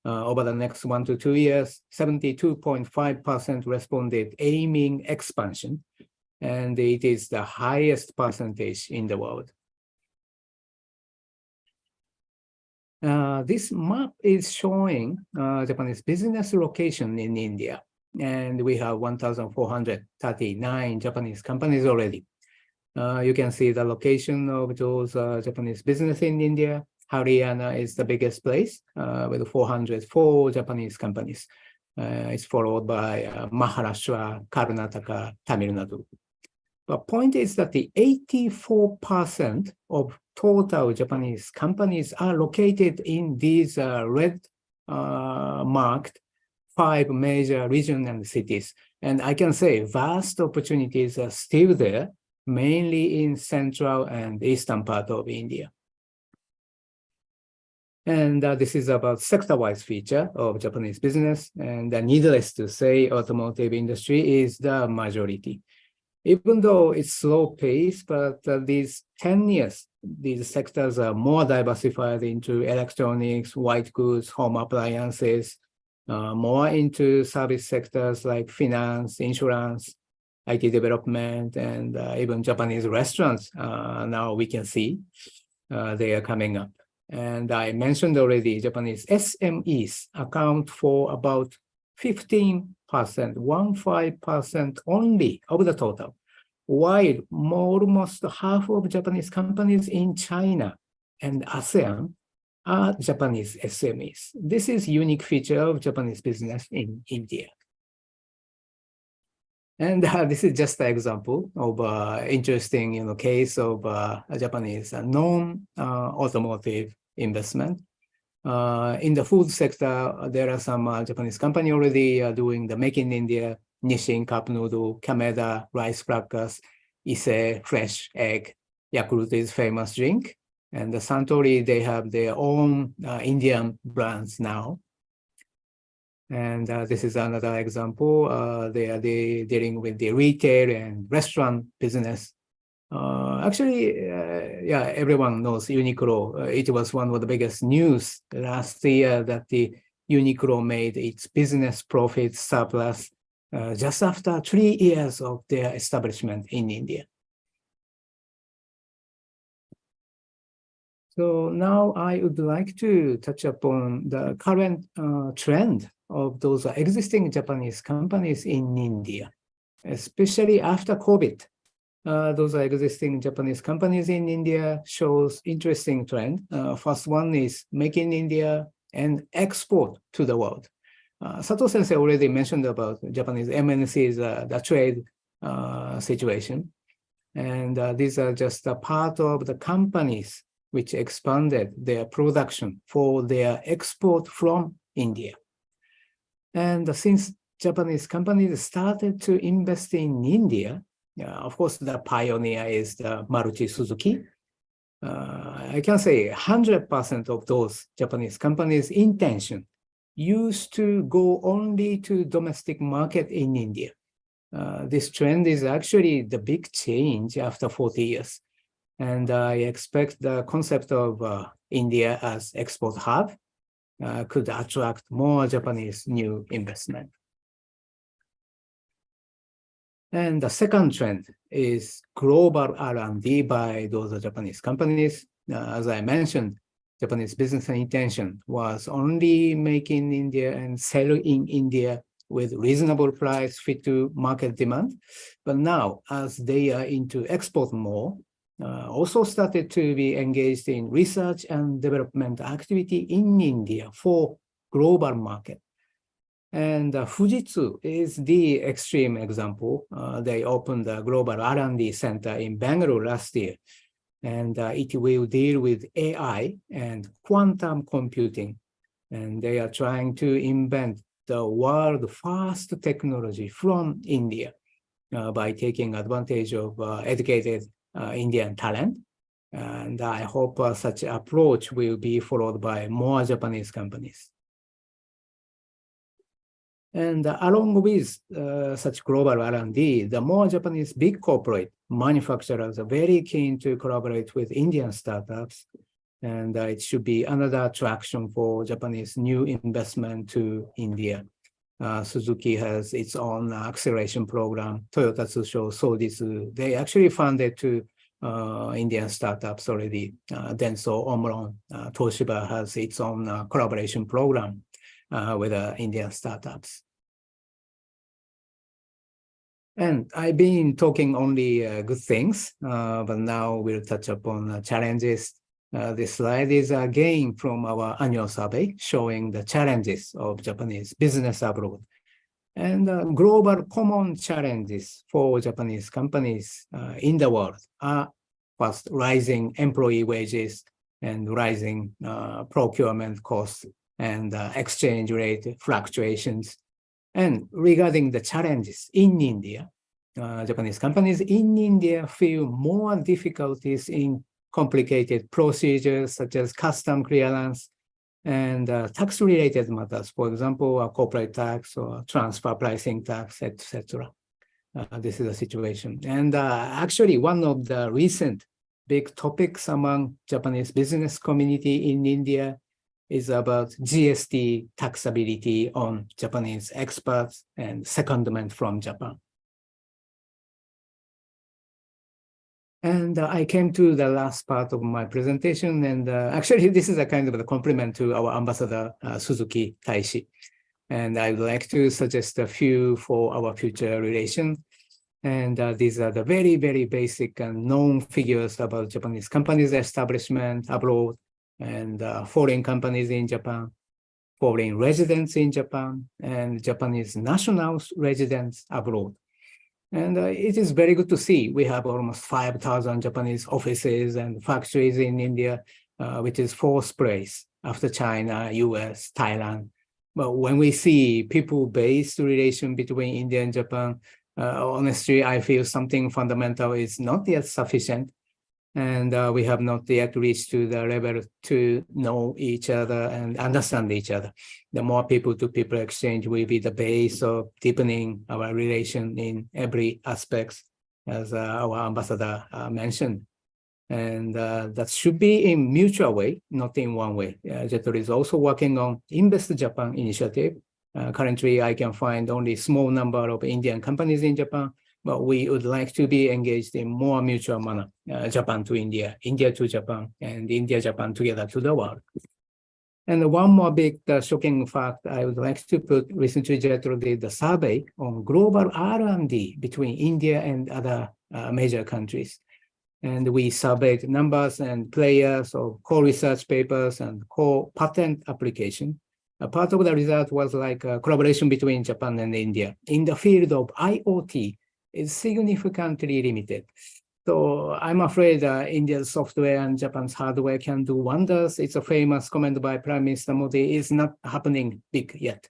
Over the next 1 to 2 years, 72.5% responded aiming expansion. And it is the highest percentage in the world. This map is showing Japanese business location in India, and we have 1,439 Japanese companies already. You can see the location of those Japanese business in India. Haryana is the biggest place with 404 Japanese companies. It's followed by Maharashtra, Karnataka, Tamil Nadu. The point is that the 84% of total Japanese companies are located in these red marked 5 major regions and cities. And I can say vast opportunities are still there, mainly in central and eastern part of India. And this is about sector-wise feature of Japanese business. And needless to say, automotive industry is the majority. Even though it's slow pace, but these 10 years, these sectors are more diversified into electronics, white goods, home appliances, more into service sectors like finance, insurance, IT development, and even Japanese restaurants. Now we can see they are coming up. And I mentioned already, Japanese SMEs account for about 15% only of the total, while almost half of Japanese companies in China and ASEAN are Japanese SMEs. This is a unique feature of Japanese business in India. And this is just an example of interesting case of a Japanese non-automotive investment. In the food sector, there are some Japanese company already doing the Make in India, Nissin Cup Noodle, Kameda, rice crackers, Ise, fresh egg, Yakult is famous drink, and the Suntory, they have their own Indian brands now. And this is another example. They are dealing with the retail and restaurant business. Everyone knows Uniqlo. It was one of the biggest news last year that the Uniqlo made its business profit surplus just after 3 years of their establishment in India. So now I would like to touch upon the current trend of those existing Japanese companies in India, especially after COVID. Those existing Japanese companies in India shows interesting trend. First one is Make in India and export to the world. Sato Sensei already mentioned about Japanese MNC's the trade situation. And these are just a part of the companies which expanded their production for their export from India. And since Japanese companies started to invest in India, of course, the pioneer is the Maruti Suzuki. I can say 100% of those Japanese companies' intention used to go only to domestic market in India. This trend is actually the big change after 40 years. And I expect the concept of India as export hub could attract more Japanese new investment. And the second trend is global R&D by those Japanese companies. As I mentioned, Japanese business intention was only make in India and sell in India with reasonable price fit to market demand. But now, as they are into export more, also started to be engaged in research and development activity in India for global market. And Fujitsu is the extreme example. They opened a global R&D center in Bangalore last year, and it will deal with AI and quantum computing. And they are trying to invent the world's first technology from India by taking advantage of educated Indian talent. And I hope such approach will be followed by more Japanese companies. And along with such global R&D, the more Japanese big corporate manufacturers are very keen to collaborate with Indian startups. And it should be another attraction for Japanese new investment to India. Suzuki has its own acceleration program. Toyota Tsusho, Sodisu, they actually funded to Indian startups already. Denso, Omron, Toshiba has its own collaboration program with Indian startups. And I've been talking only good things, but now we'll touch upon challenges. This slide is again from our annual survey showing the challenges of Japanese business abroad. And global common challenges for Japanese companies in the world are first, rising employee wages and rising procurement costs and exchange rate fluctuations. And regarding the challenges in India, Japanese companies in India feel more difficulties in complicated procedures such as custom clearance and tax-related matters, for example, corporate tax or transfer pricing tax, etc. This is the situation. And actually, one of the recent big topics among Japanese business community in India is about GST taxability on Japanese exports and secondment from Japan. And I came to the last part of my presentation, and actually this is a kind of a compliment to our ambassador, Suzuki Taishi. And I would like to suggest a few for our future relations. And these are the very, very basic and known figures about Japanese companies' establishment abroad, and foreign companies in Japan, foreign residents in Japan, and Japanese national residents abroad. And it is very good to see we have almost 5,000 Japanese offices and factories in India, which is fourth place after China, US, Thailand. But when we see people-based relation between India and Japan, honestly, I feel something fundamental is not yet sufficient. And we have not yet reached to the level to know each other and understand each other. The more people-to-people exchange will be the base of deepening our relation in every aspect, as our ambassador mentioned. And that should be in mutual way, not in one way. JETRO is also working on Invest Japan initiative. Currently, I can find only small number of Indian companies in Japan, but we would like to be engaged in more mutual manner, Japan to India, India to Japan, and India, Japan together to the world. And one more big shocking fact I would like to put, recently JETRO did the survey on global R&D between India and other major countries. And we surveyed numbers and players of core research papers and core patent application. A part of the result was like a collaboration between Japan and India in the field of IoT is significantly limited. So I'm afraid India's software and Japan's hardware can do wonders. It's a famous comment by Prime Minister Modi. It's not happening big yet.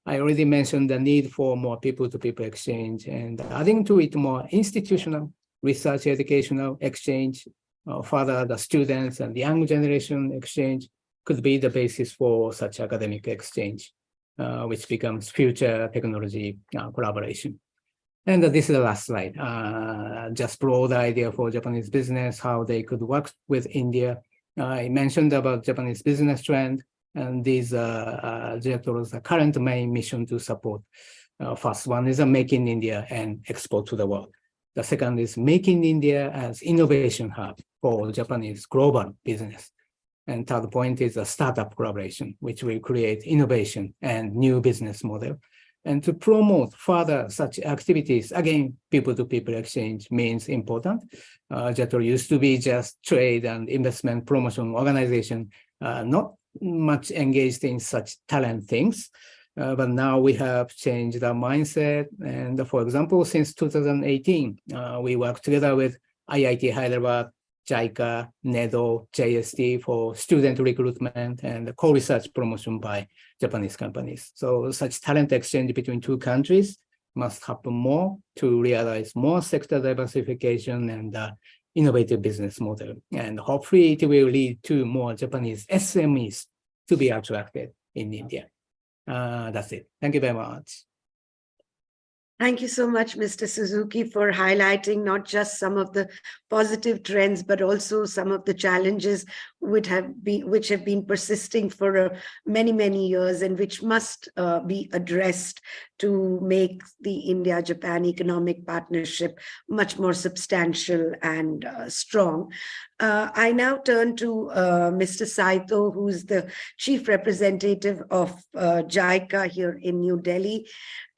I already mentioned the need for more people-to-people exchange and adding to it more institutional research educational exchange. Further, the students and the young generation exchange could be the basis for such academic exchange, which becomes future technology collaboration. And this is the last slide. Just broad idea for Japanese business, how they could work with India. I mentioned about Japanese business trend, and these JETRO's current main mission to support. First one is a Make in India and export to the world. The second is Make in India as innovation hub for Japanese global business. And third point is a startup collaboration, which will create innovation and new business model. And to promote further such activities, again, people-to-people exchange means important. JETRO used to be just trade and investment promotion organization, not much engaged in such talent things. But now we have changed our mindset. And for example, since 2018, we work together with IIT Hyderabad, JICA, NEDO, JST for student recruitment and co-research promotion by Japanese companies. So such talent exchange between two countries must happen more to realize more sector diversification and innovative business model. And hopefully it will lead to more Japanese SMEs to be attracted in India. That's it. Thank you very much. Thank you so much, Mr. Suzuki, for highlighting not just some of the positive trends, but also some of the challenges which have been persisting for many, many years and which must be addressed to make the India-Japan economic partnership much more substantial and strong. I now turn to Mr. Saito, who's the Chief Representative of JICA here in New Delhi.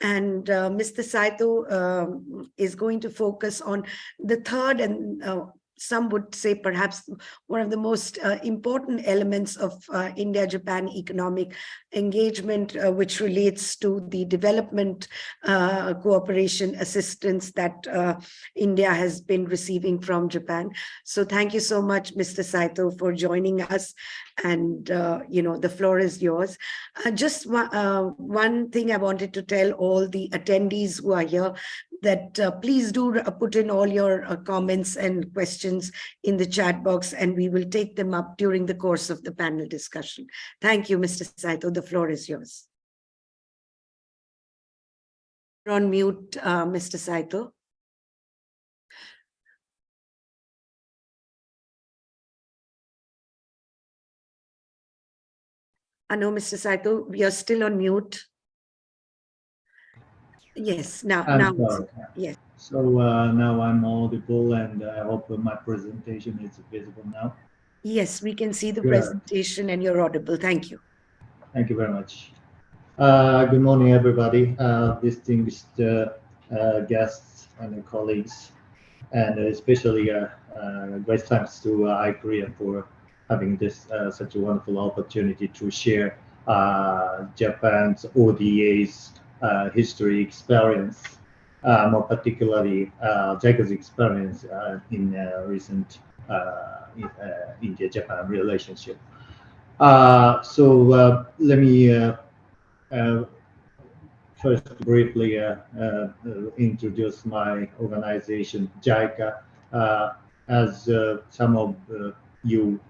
And Mr. Saito is going to focus on the third and some would say perhaps one of the most important elements of India-Japan economic engagement, which relates to the development cooperation assistance that India has been receiving from Japan. So thank you so much, Mr. Saito, for joining us. And, the floor is yours. Just one thing I wanted to tell all the attendees who are here, that please do put in all your comments and questions in the chat box, and we will take them up during the course of the panel discussion. Thank you, Mr. Saito. The floor is yours. You're on mute, Mr. Saito. No, Mr. Saito, we are still on mute. Yes, now, yes. So now I'm audible, and I hope my presentation is visible now. Yes, we can see the presentation and you're audible. Thank you. Thank you very much. Good morning, everybody, distinguished guests and colleagues, and especially great thanks to ICRIER for having this such a wonderful opportunity to share Japan's ODA's history experience, more particularly JICA's experience in recent India-Japan relationship. So let me first briefly introduce my organization, JICA. As some of you,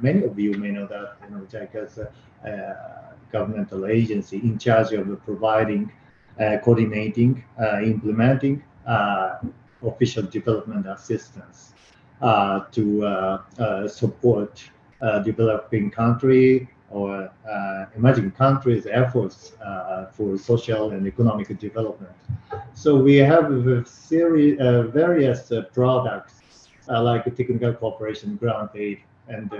many of you may know that JICA is a governmental agency in charge of providing, coordinating, implementing official development assistance to support developing country or emerging countries' efforts for social and economic development. So we have a series, various products like technical cooperation, grant aid, and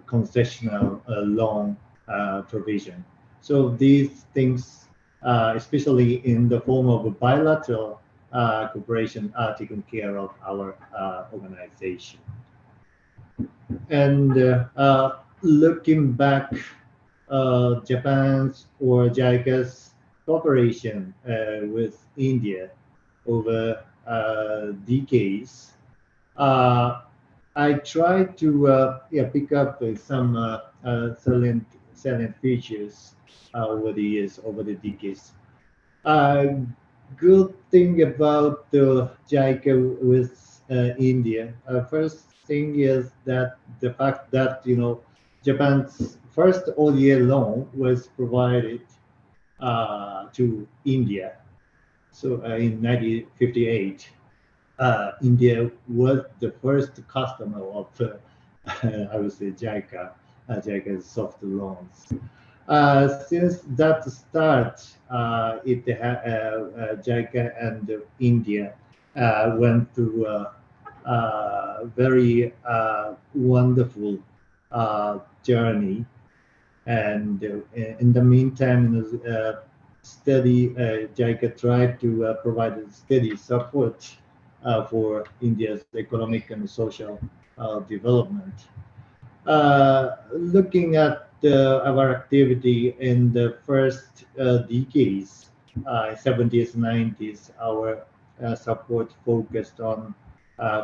concessional loan provision. So these things, especially in the form of bilateral cooperation, are taken care of our organization. And looking back Japan's or JICA's cooperation with India over decades, I tried to pick up some salient features over the years, over the decades. Good thing about the JICA with India. First thing is that the fact that Japan's first all-year loan was provided to India. So in 1958, India was the first customer of, I would say, JICA, JICA's soft loans. Since that start, JICA and India went through a very wonderful journey. And in the meantime, JICA tried to provide steady support for India's economic and social development. Looking at our activity in the first decades, 70s, 90s, our support focused on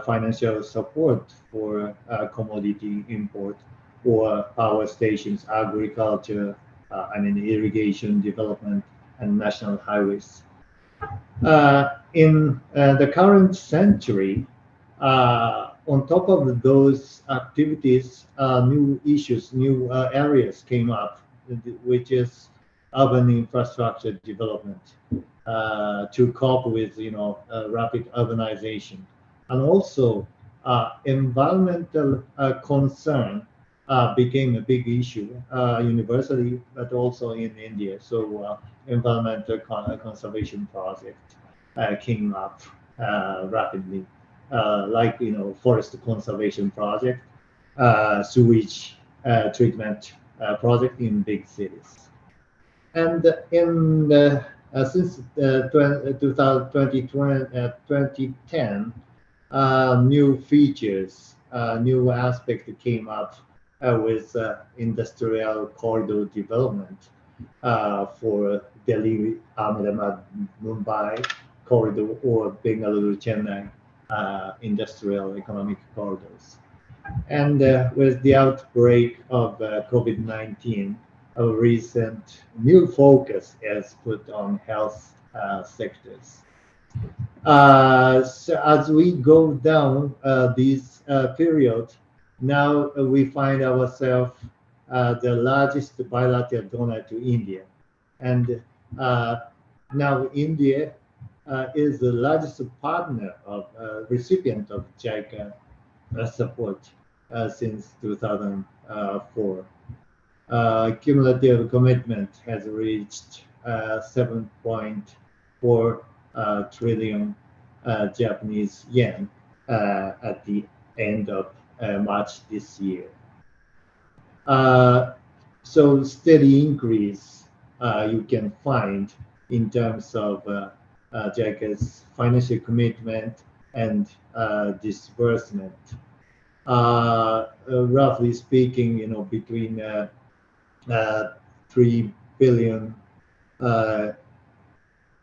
financial support for commodity import or power stations, agriculture, irrigation development, and national highways. In the current century, on top of those activities, new issues, new areas came up, which is urban infrastructure development to cope with, rapid urbanization, and also environmental concern became a big issue universally, but also in India. So environmental conservation project came up rapidly. Like forest conservation project, sewage treatment project in big cities, and in since 2010, new features, new aspect came up with industrial corridor development for Delhi, Ahmedabad, Mumbai corridor or Bengaluru, Chennai. Industrial economic corridors. And with the outbreak of COVID-19, a recent new focus is put on health sectors. So as we go down this period, now we find ourselves the largest bilateral donor to India. And now India is the largest partner of recipient of JICA support since 2004. Cumulative commitment has reached 7.4 trillion Japanese yen at the end of March this year. So steady increase you can find in terms of JICA's financial commitment and disbursement. Roughly speaking, between 3 billion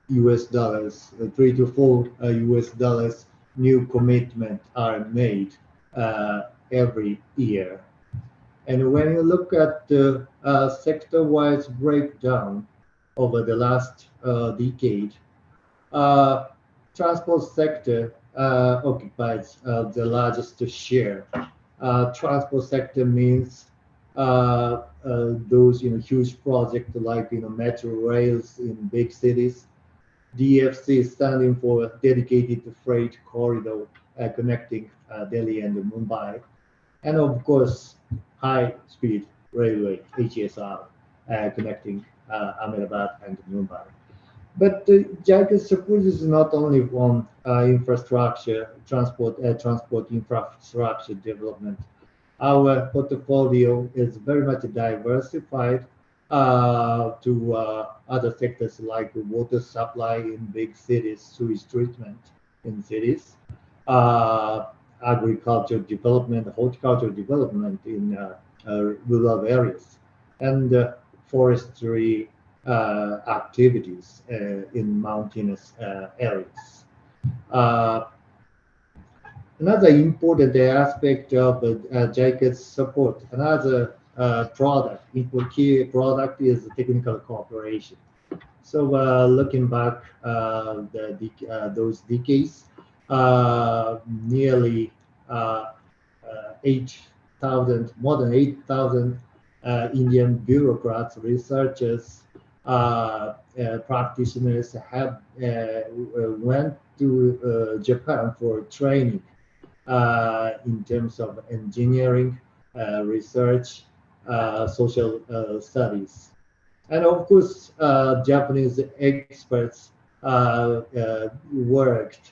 US dollars, 3 to 4 US dollars new commitment are made every year. And when you look at the sector-wise breakdown over the last decade, transport sector occupies the largest share. Transport sector means those huge projects like metro rails in big cities. DFC is standing for dedicated freight corridor connecting Delhi and Mumbai, and of course high-speed railway (HSR) connecting Ahmedabad and Mumbai. But JICA's support is not only on infrastructure, transport infrastructure development. Our portfolio is very much diversified to other sectors like water supply in big cities, sewage treatment in cities, agriculture development, horticulture development in rural areas, and forestry activities in mountainous areas. Another important aspect of JICA's support, another key product is technical cooperation. So looking back those decades, nearly more than 8,000 Indian bureaucrats, researchers, practitioners have went to Japan for training in terms of engineering, research, social studies. And of course, Japanese experts worked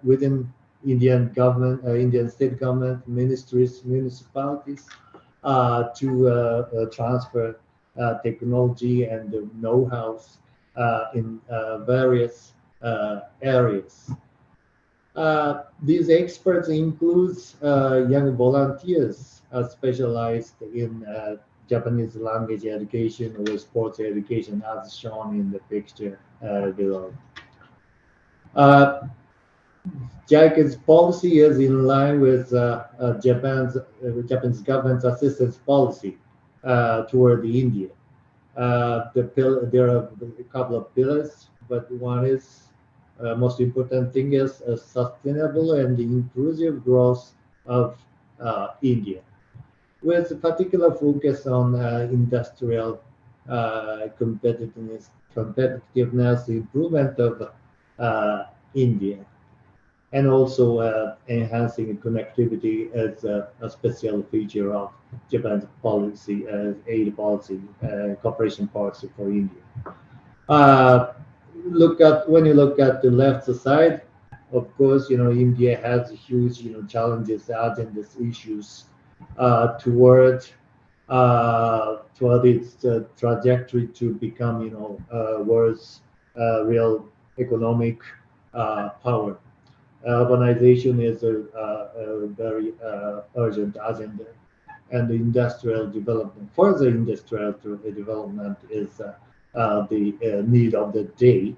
within Indian government, Indian state government, ministries, municipalities to transfer technology and know-hows in various areas. These experts include young volunteers specialized in Japanese language education or sports education, as shown in the picture below. JICA's policy is in line with Japan's government's assistance policy toward India. There are a couple of pillars, but one is most important thing is a sustainable and inclusive growth of India, with a particular focus on industrial competitiveness, improvement of India, and also enhancing connectivity as a special feature of Japan's policy, aid policy, cooperation policy for India. When you look at the left side, of course, India has huge, challenges, agendas, issues toward its trajectory to become, world's real economic power. Urbanization is a very urgent agenda, and the industrial development, further industrial development is the need of the day,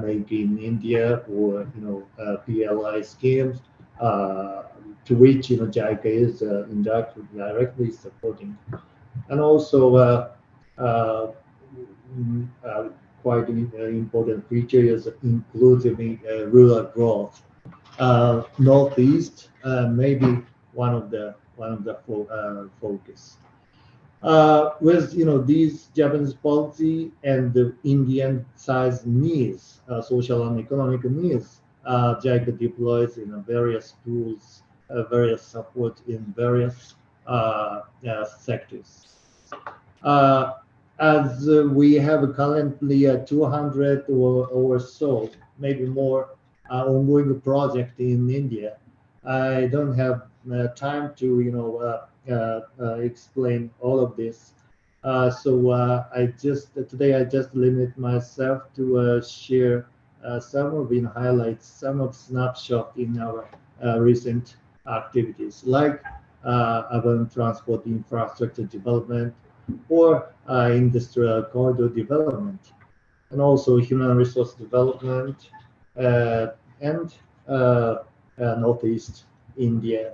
making India or PLI schemes to which JICA is directly supporting, and also quite an important feature is inclusive rural growth. Northeast maybe one of the focus. With these Japanese policy and the Indian size needs, social and economic needs, JICA deploys various tools, various support in various sectors. As we have currently 200 or so, maybe more, ongoing project in India, I don't have time to explain all of this. So today I just limit myself to share some of highlights, some of snapshot in our recent activities, like urban transport infrastructure development or industrial corridor development, and also human resource development and Northeast India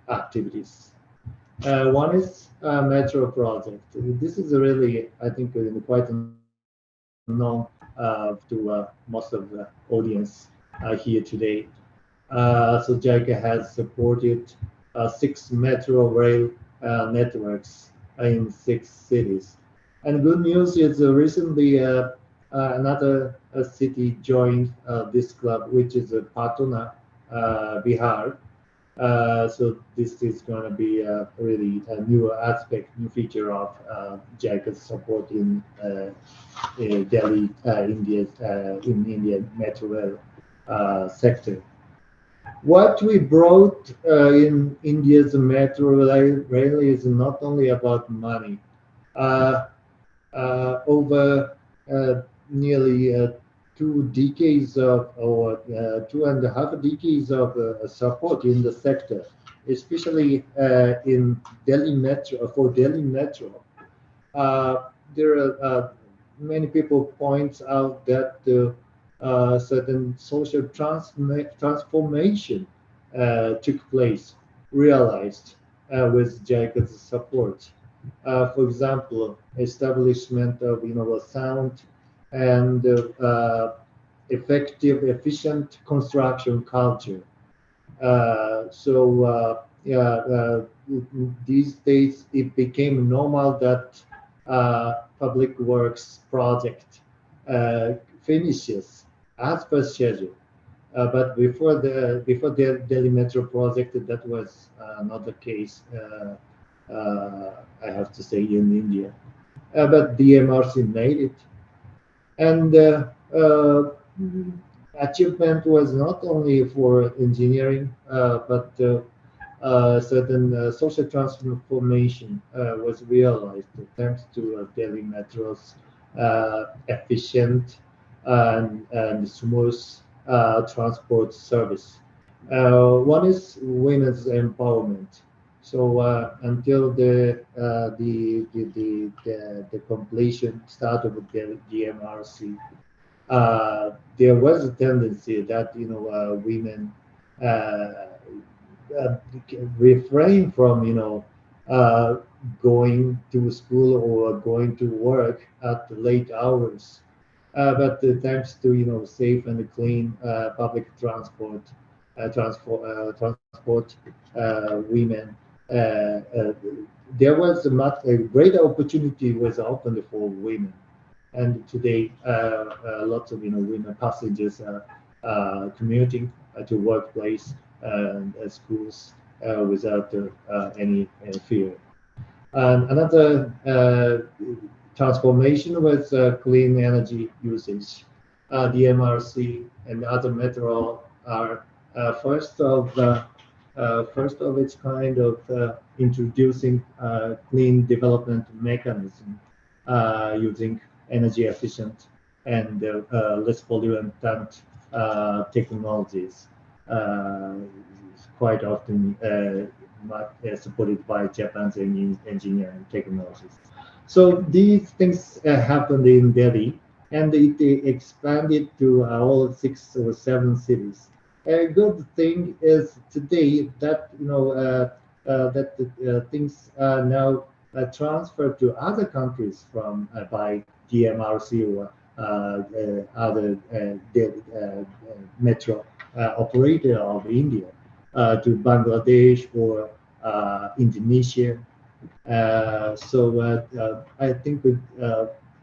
activities. One is metro project. This is really, I think, quite known to most of the audience here today. So JICA has supported 6 metro rail networks in 6 cities. And good news is recently another city joined this club, which is Patna, Bihar. So this is going to be really a new aspect, new feature of JICA's support in Delhi, in India metro rail sector. What we brought in India's metro rail is not only about money. Over nearly 2 decades of, or 2.5 decades of support in the sector, especially in Delhi Metro, for Delhi Metro. there are many people point out that certain social transformation took place, realized with JICA's support. For example, establishment of a sound and effective, efficient construction culture. These days it became normal that public works project finishes as per schedule. But before the Delhi Metro project, that was not the case. I have to say in India, but DMRC made it, and achievement was not only for engineering, but certain social transformation was realized thanks to Delhi Metro's efficient and smooth transport service. One is women's empowerment. So until the completion start of the DMRC, there was a tendency that women refrain from going to school or going to work at the late hours. But thanks to safe and clean public transport, women, there was a greater opportunity was opened for women. And today, lots of women passengers are commuting to workplace and schools without any fear. And another transformation was clean energy usage. The MRC and other metro are first of its kind of introducing clean development mechanism using energy efficient and less pollutant technologies, quite often supported by Japan's engineering technologies. So these things happened in Delhi, and it expanded to all 6 or 7 cities. A good thing is today that things are now transferred to other countries from by DMRC or other metro operator of India to Bangladesh or Indonesia. I think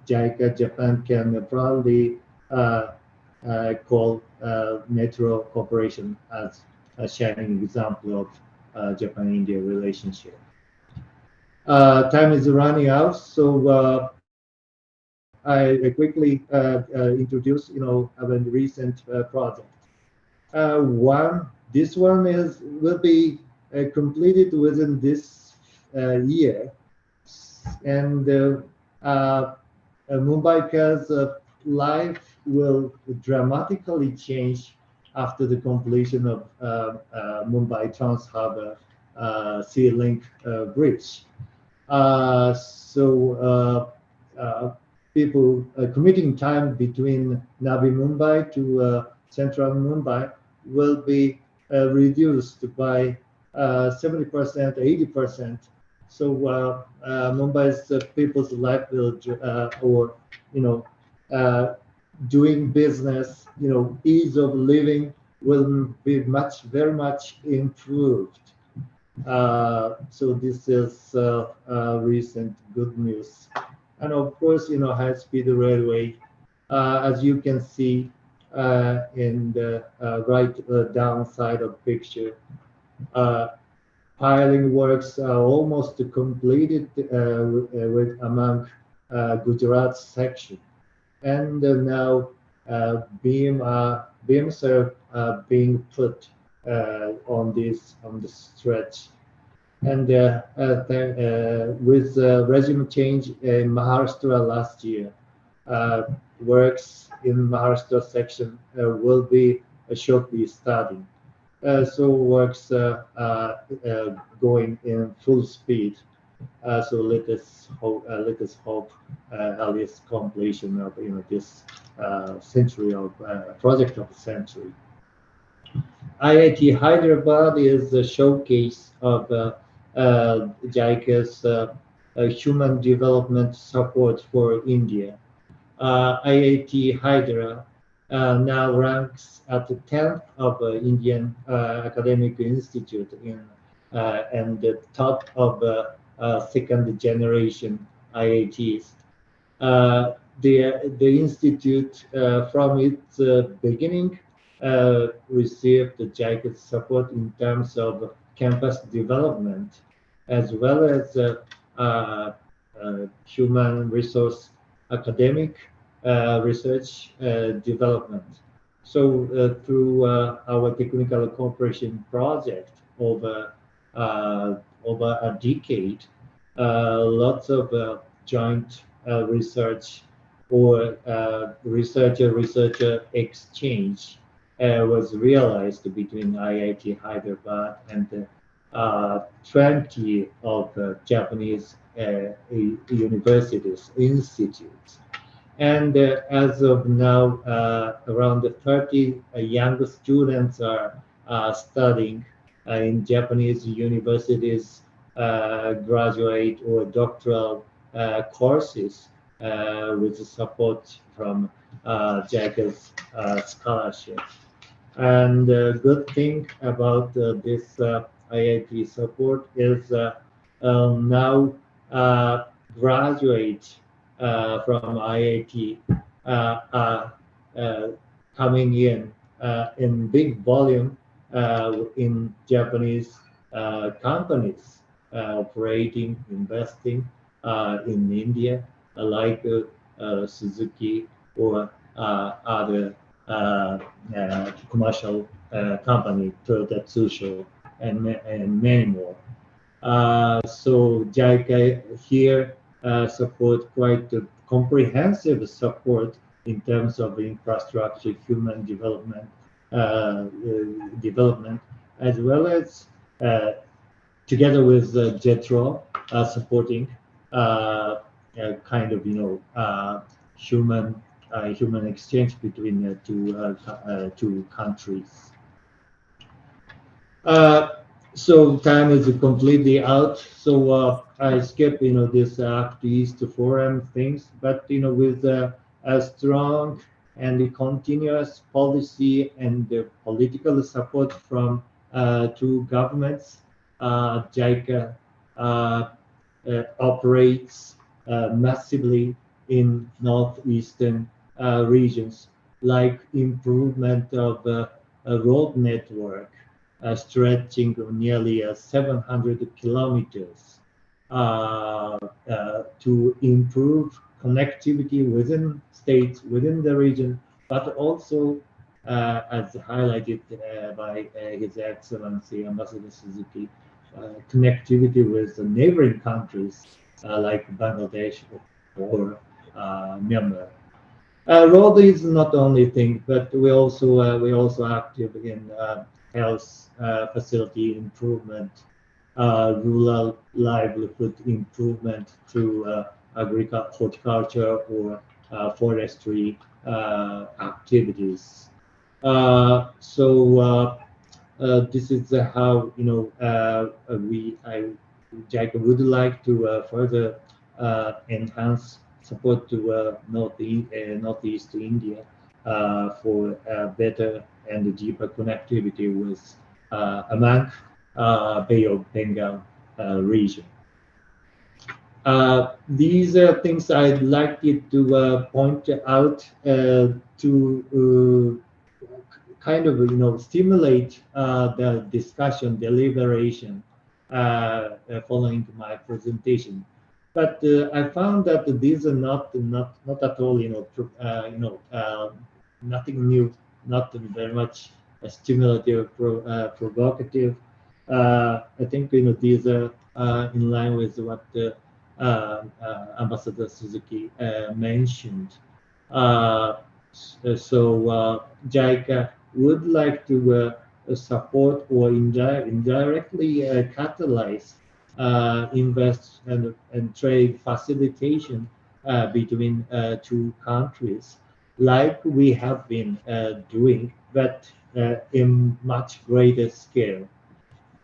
JICA Japan can probably call Metro Corporation as a shining example of Japan-India relationship. Time is running out, so I quickly introduce a recent project. This one will be completed within this year, and Mumbai's life will dramatically change after the completion of Mumbai Trans Harbour Sea Link Bridge. People commuting time between Navi Mumbai to Central Mumbai will be reduced by 70%, 80%. So Mumbai's people's life will, doing business, ease of living will be very much improved. So this is recent good news. And of course, high-speed railway, as you can see in the right down side of picture, piling works are almost completed with among Gujarat section, and now beams are being put on the stretch. And with regime change in Maharashtra last year, works in Maharashtra section will be shortly starting. So works going in full speed. So let us hope earliest completion of this century of project of the century. IIT Hyderabad is a showcase of JICA's human development support for India. IIT Hyderabad now ranks at the 10th of Indian academic institute and the top of second generation IITs. The institute from its beginning received the JICA support in terms of campus development as well as human resource academic research development. So through our technical cooperation project over a decade, lots of joint research or researcher exchange was realized between IIT Hyderabad and 20 of Japanese universities, institutes. And as of now, around 30 young students are studying in Japanese universities, graduate or doctoral courses with support from JICA's scholarship. And the good thing about this IIT support is now graduate from IIT coming in big volume in Japanese companies operating, investing in India, like Suzuki or other commercial company, Toyota Tsusho, and many more. So JICA here support quite a comprehensive support in terms of infrastructure, human development, as well as together with JETRO supporting kind of human exchange between the two countries. So time is completely out. So I skip this Act East Forum things, but with a strong and continuous policy and political support from two governments, JICA operates massively in northeastern regions, like improvement of a road network stretching nearly 700 kilometers to improve connectivity within states, within the region, but also as highlighted by His Excellency Ambassador Suzuki, connectivity with the neighboring countries like Bangladesh or Myanmar. Road is not only thing, but we also active in health facility improvement, rural livelihood improvement through horticulture or forestry activities. So this is how JICA would like to further enhance support to Northeast India for better and deeper connectivity with among Bay of Bengal region. These are things I'd like you to point out to kind of stimulate the discussion, deliberation following my presentation. But I found that these are not at all nothing new, not very much stimulative, provocative. I think these are in line with what Ambassador Suzuki mentioned. So JICA would like to support or indirectly catalyze invest and trade facilitation between two countries, like we have been doing, but in much greater scale.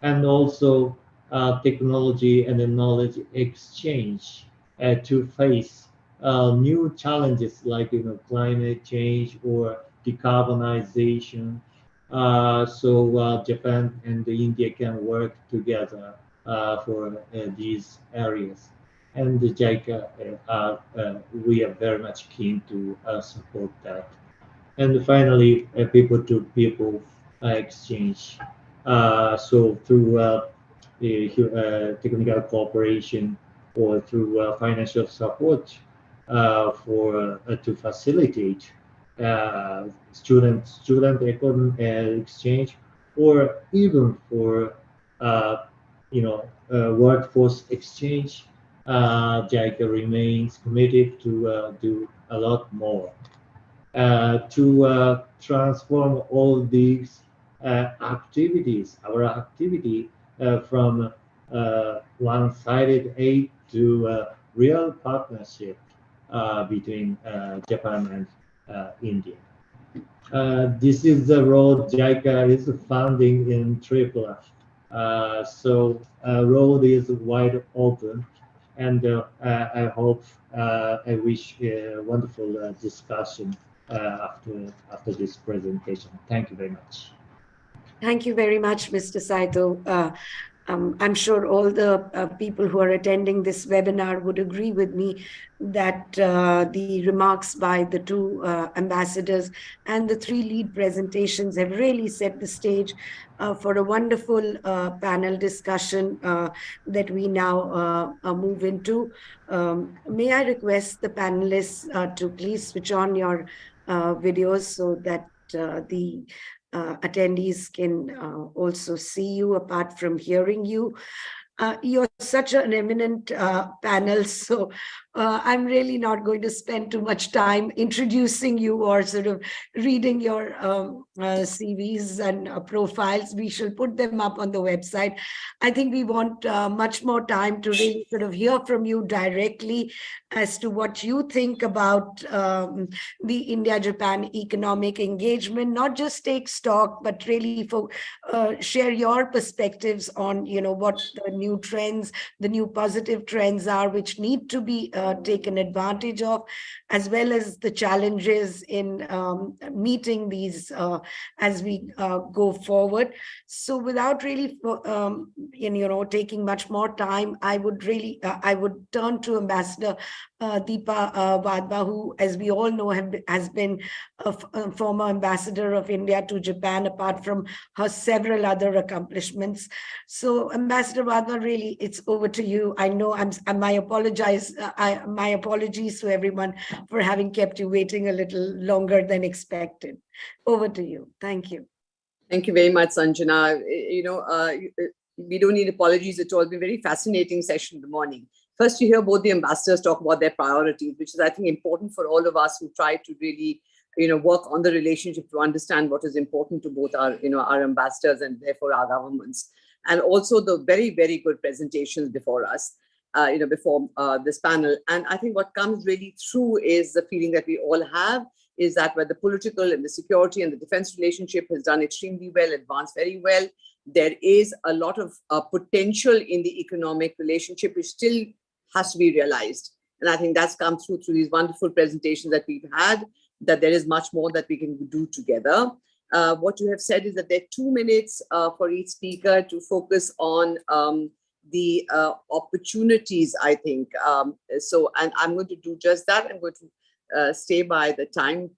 And also technology and the knowledge exchange to face new challenges like climate change or decarbonization. So Japan and India can work together for these areas. And the JICA, we are very much keen to support that. And finally, people-to-people exchange. So through technical cooperation or through financial support for to facilitate student exchange, or even for workforce exchange. JICA remains committed to do a lot more to transform all these activities, our activity from one-sided aid to real partnership between Japan and India. This is the road JICA is founding in Tripura. So road is wide open, and I hope, I wish a wonderful discussion after this presentation. Thank you very much. Thank you very much, Mr. Saito. I'm sure all the people who are attending this webinar would agree with me that the remarks by the two ambassadors and the three lead presentations have really set the stage for a wonderful panel discussion that we now move into. May I request the panelists to please switch on your videos so that the attendees can also see you apart from hearing you. You're such an eminent panel, so I'm really not going to spend too much time introducing you or sort of reading your CVs and profiles. We shall put them up on the website. I think we want much more time to really sort of hear from you directly as to what you think about the India-Japan economic engagement, not just take stock, but really share your perspectives on, what the new trends, the new positive trends are, which need to be taken advantage of, as well as the challenges in meeting these as we go forward. So without really, taking much more time, I would turn to Ambassador Deepa Wadhwa, who, as we all know, has been a former ambassador of India to Japan, apart from her several other accomplishments. So, Ambassador Wadhwa, really, it's over to you. I know my apologies to everyone for having kept you waiting a little longer than expected. Over to you. Thank you. Thank you very much, Sanjana. We don't need apologies at all. It's been a very fascinating session in the morning. First, you hear both the ambassadors talk about their priorities, which is, I think, important for all of us who try to really, work on the relationship to understand what is important to both our, our ambassadors and therefore our governments. And also the very, very good presentations before us, before this panel. And I think what comes really through is the feeling that we all have is that where the political and the security and the defense relationship has done extremely well, advanced very well, there is a lot of potential in the economic relationship, which still has to be realized. And I think that's come through these wonderful presentations that we've had, that there is much more that we can do together. What you have said is that there are 2 minutes for each speaker to focus on the opportunities, I think. And I'm going to do just that. I'm going to stay by the time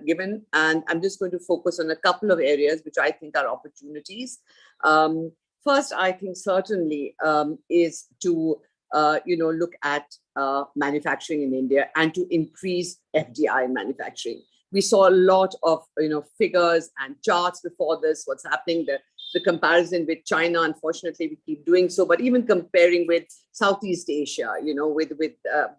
given, and I'm just going to focus on a couple of areas which I think are opportunities. First, I think certainly is to look at manufacturing in India and to increase FDI manufacturing. We saw a lot of figures and charts before this, what's happening, the comparison with China. Unfortunately, we keep doing so, but even comparing with Southeast Asia, with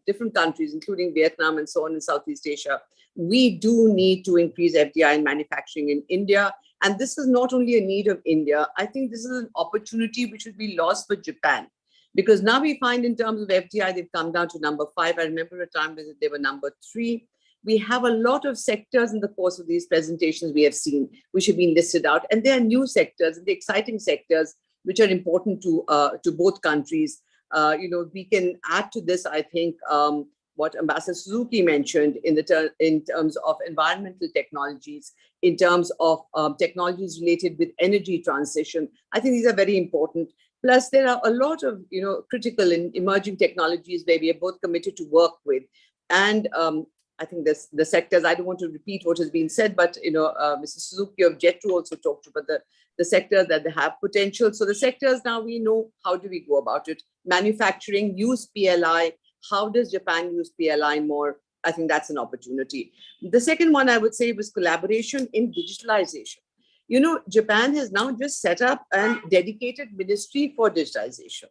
different countries, including Vietnam and so on in Southeast Asia, we do need to increase FDI in manufacturing in India. And this is not only a need of India. I think this is an opportunity which would be lost for Japan. Because now we find in terms of FDI, they've come down to number 5. I remember a time when they were number 3. We have a lot of sectors in the course of these presentations we have seen, which have been listed out. And there are new sectors, and the exciting sectors, which are important to both countries. We can add to this, I think, what Ambassador Suzuki mentioned in terms of environmental technologies, in terms of technologies related with energy transition. I think these are very important. Plus, there are a lot of critical and emerging technologies where we are both committed to work with. And I think the sectors, I don't want to repeat what has been said, but Mr. Suzuki of JETRO also talked about the sectors that they have potential. So the sectors now we know, how do we go about it? Manufacturing, use PLI. How does Japan use PLI more? I think that's an opportunity. The second one I would say was collaboration in digitalization. Japan has now just set up a dedicated ministry for digitization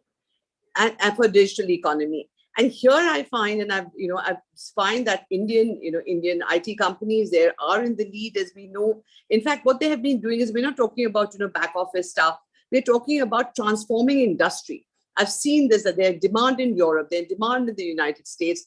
and for digital economy. And here I find, and I find that Indian IT companies there are in the lead, as we know. In fact, what they have been doing is, we're not talking about back office stuff. We're talking about transforming industry. I've seen this, that there's demand in Europe, there's demand in the United States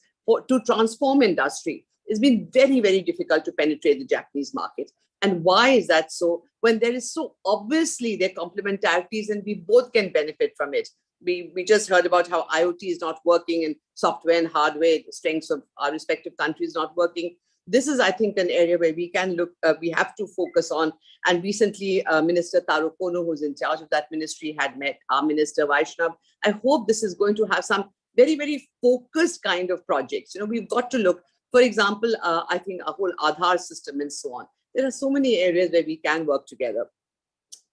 to transform industry. It's been very, very difficult to penetrate the Japanese market. And why is that so? When there is so obviously their complementarities and we both can benefit from it. We just heard about how IoT is not working and software and hardware, the strengths of our respective countries not working. This is, I think, an area where we can look, we have to focus on. And recently, Minister Taro Kono, who's in charge of that ministry, had met our Minister Vaishnav. I hope this is going to have some very, very focused kind of projects. We've got to look, for example, I think a whole Aadhaar system and so on. There are so many areas where we can work together.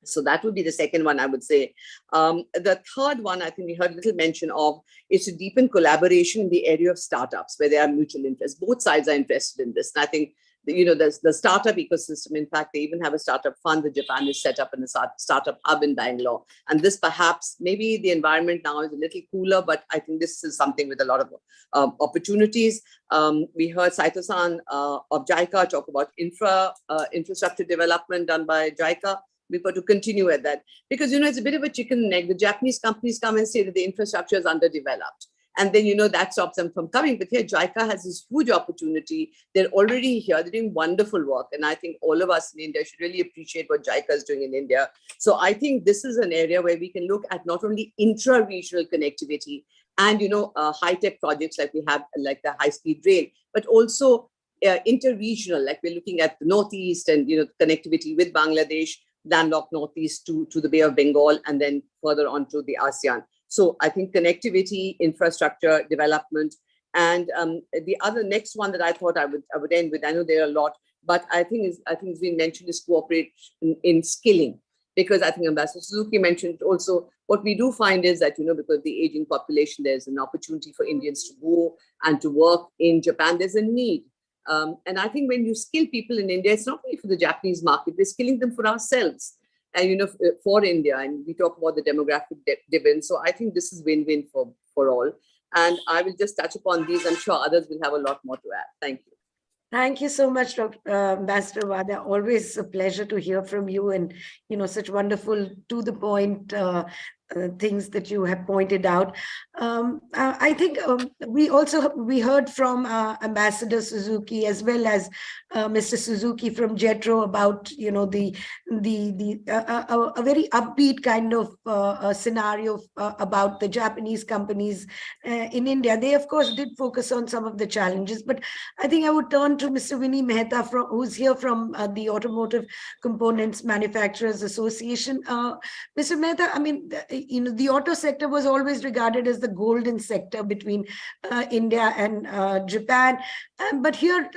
So that would be the second one, I would say. The third one, I think we heard a little mention of, is to deepen collaboration in the area of startups, where there are mutual interests. Both sides are interested in this. And I think, the startup ecosystem, in fact, they even have a startup fund that Japan has set up in the startup hub in Bangalore. And this perhaps, maybe the environment now is a little cooler, but I think this is something with a lot of opportunities. We heard Saito-san of JICA talk about infrastructure development done by JICA. We've got to continue at that, because it's a bit of a chicken and egg. The Japanese companies come and say that the infrastructure is underdeveloped, and then that stops them from coming. But here JICA has this huge opportunity. They're already here, they're doing wonderful work, and I think all of us in India should really appreciate what JICA is doing in India. So I think this is an area where we can look at not only intra-regional connectivity and high-tech projects like we have, like the high-speed rail, but also inter-regional, like we're looking at the Northeast and connectivity with Bangladesh, landlocked Northeast to the Bay of Bengal, and then further on to the ASEAN. So I think connectivity, infrastructure, development, and the other next one that I thought I would end with, I know there are a lot, but I think it's been mentioned, is cooperation in skilling, because I think Ambassador Suzuki mentioned also, what we do find is that, because of the aging population, there's an opportunity for Indians to go and to work in Japan. There's a need. And I think when you skill people in India, it's not only for the Japanese market, we're skilling them for ourselves and, for India. And we talk about the demographic dividend. So I think this is win-win for all. And I will just touch upon these. I'm sure others will have a lot more to add. Thank you. Thank you so much, Ambassador Wadhwa. Always a pleasure to hear from you, and such wonderful, to the point things that you have pointed out. I think we heard from Ambassador Suzuki, as well as Mr. Suzuki from JETRO, about a very upbeat kind of scenario about the Japanese companies in India. They of course did focus on some of the challenges, but I think I would turn to Mr. Vinny Mehta, who's here from the Automotive Components Manufacturers Association. Mr. Mehta, I mean, the auto sector was always regarded as the golden sector between India and Japan, but here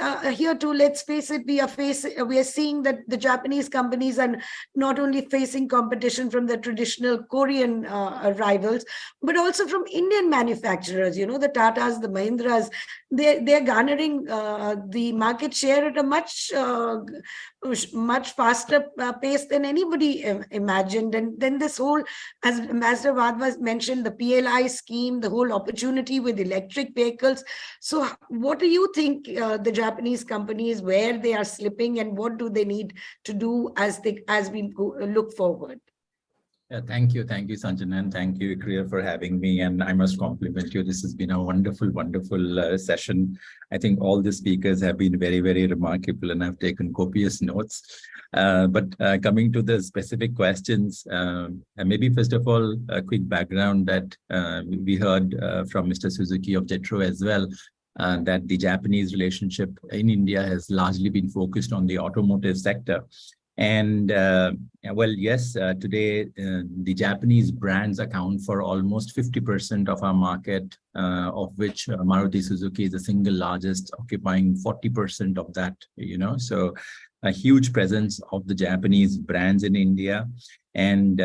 too, let's face it, we are seeing that the Japanese companies are not only facing competition from the traditional Korean rivals, but also from Indian manufacturers. The Tatas, the Mahindras, they're garnering the market share at a much faster pace than anybody imagined. And then this whole, as Ambassador Wadhwa mentioned, the PLI scheme, the whole opportunity with electric vehicles. So what do you think the Japanese companies, where they are slipping, and what do they need to do as we look forward? Thank you, Sanjana, and thank you, ICRIER, for having me. And I must compliment you. This has been a wonderful, wonderful session. I think all the speakers have been very, very remarkable, and I've taken copious notes. But coming to the specific questions, maybe first of all, a quick background that we heard from Mr. Suzuki of JETRO as well, that the Japanese relationship in India has largely been focused on the automotive sector. And well, yes, today the Japanese brands account for almost 50% of our market, of which Maruti Suzuki is the single largest, occupying 40% of that, you know, so a huge presence of the Japanese brands in India. And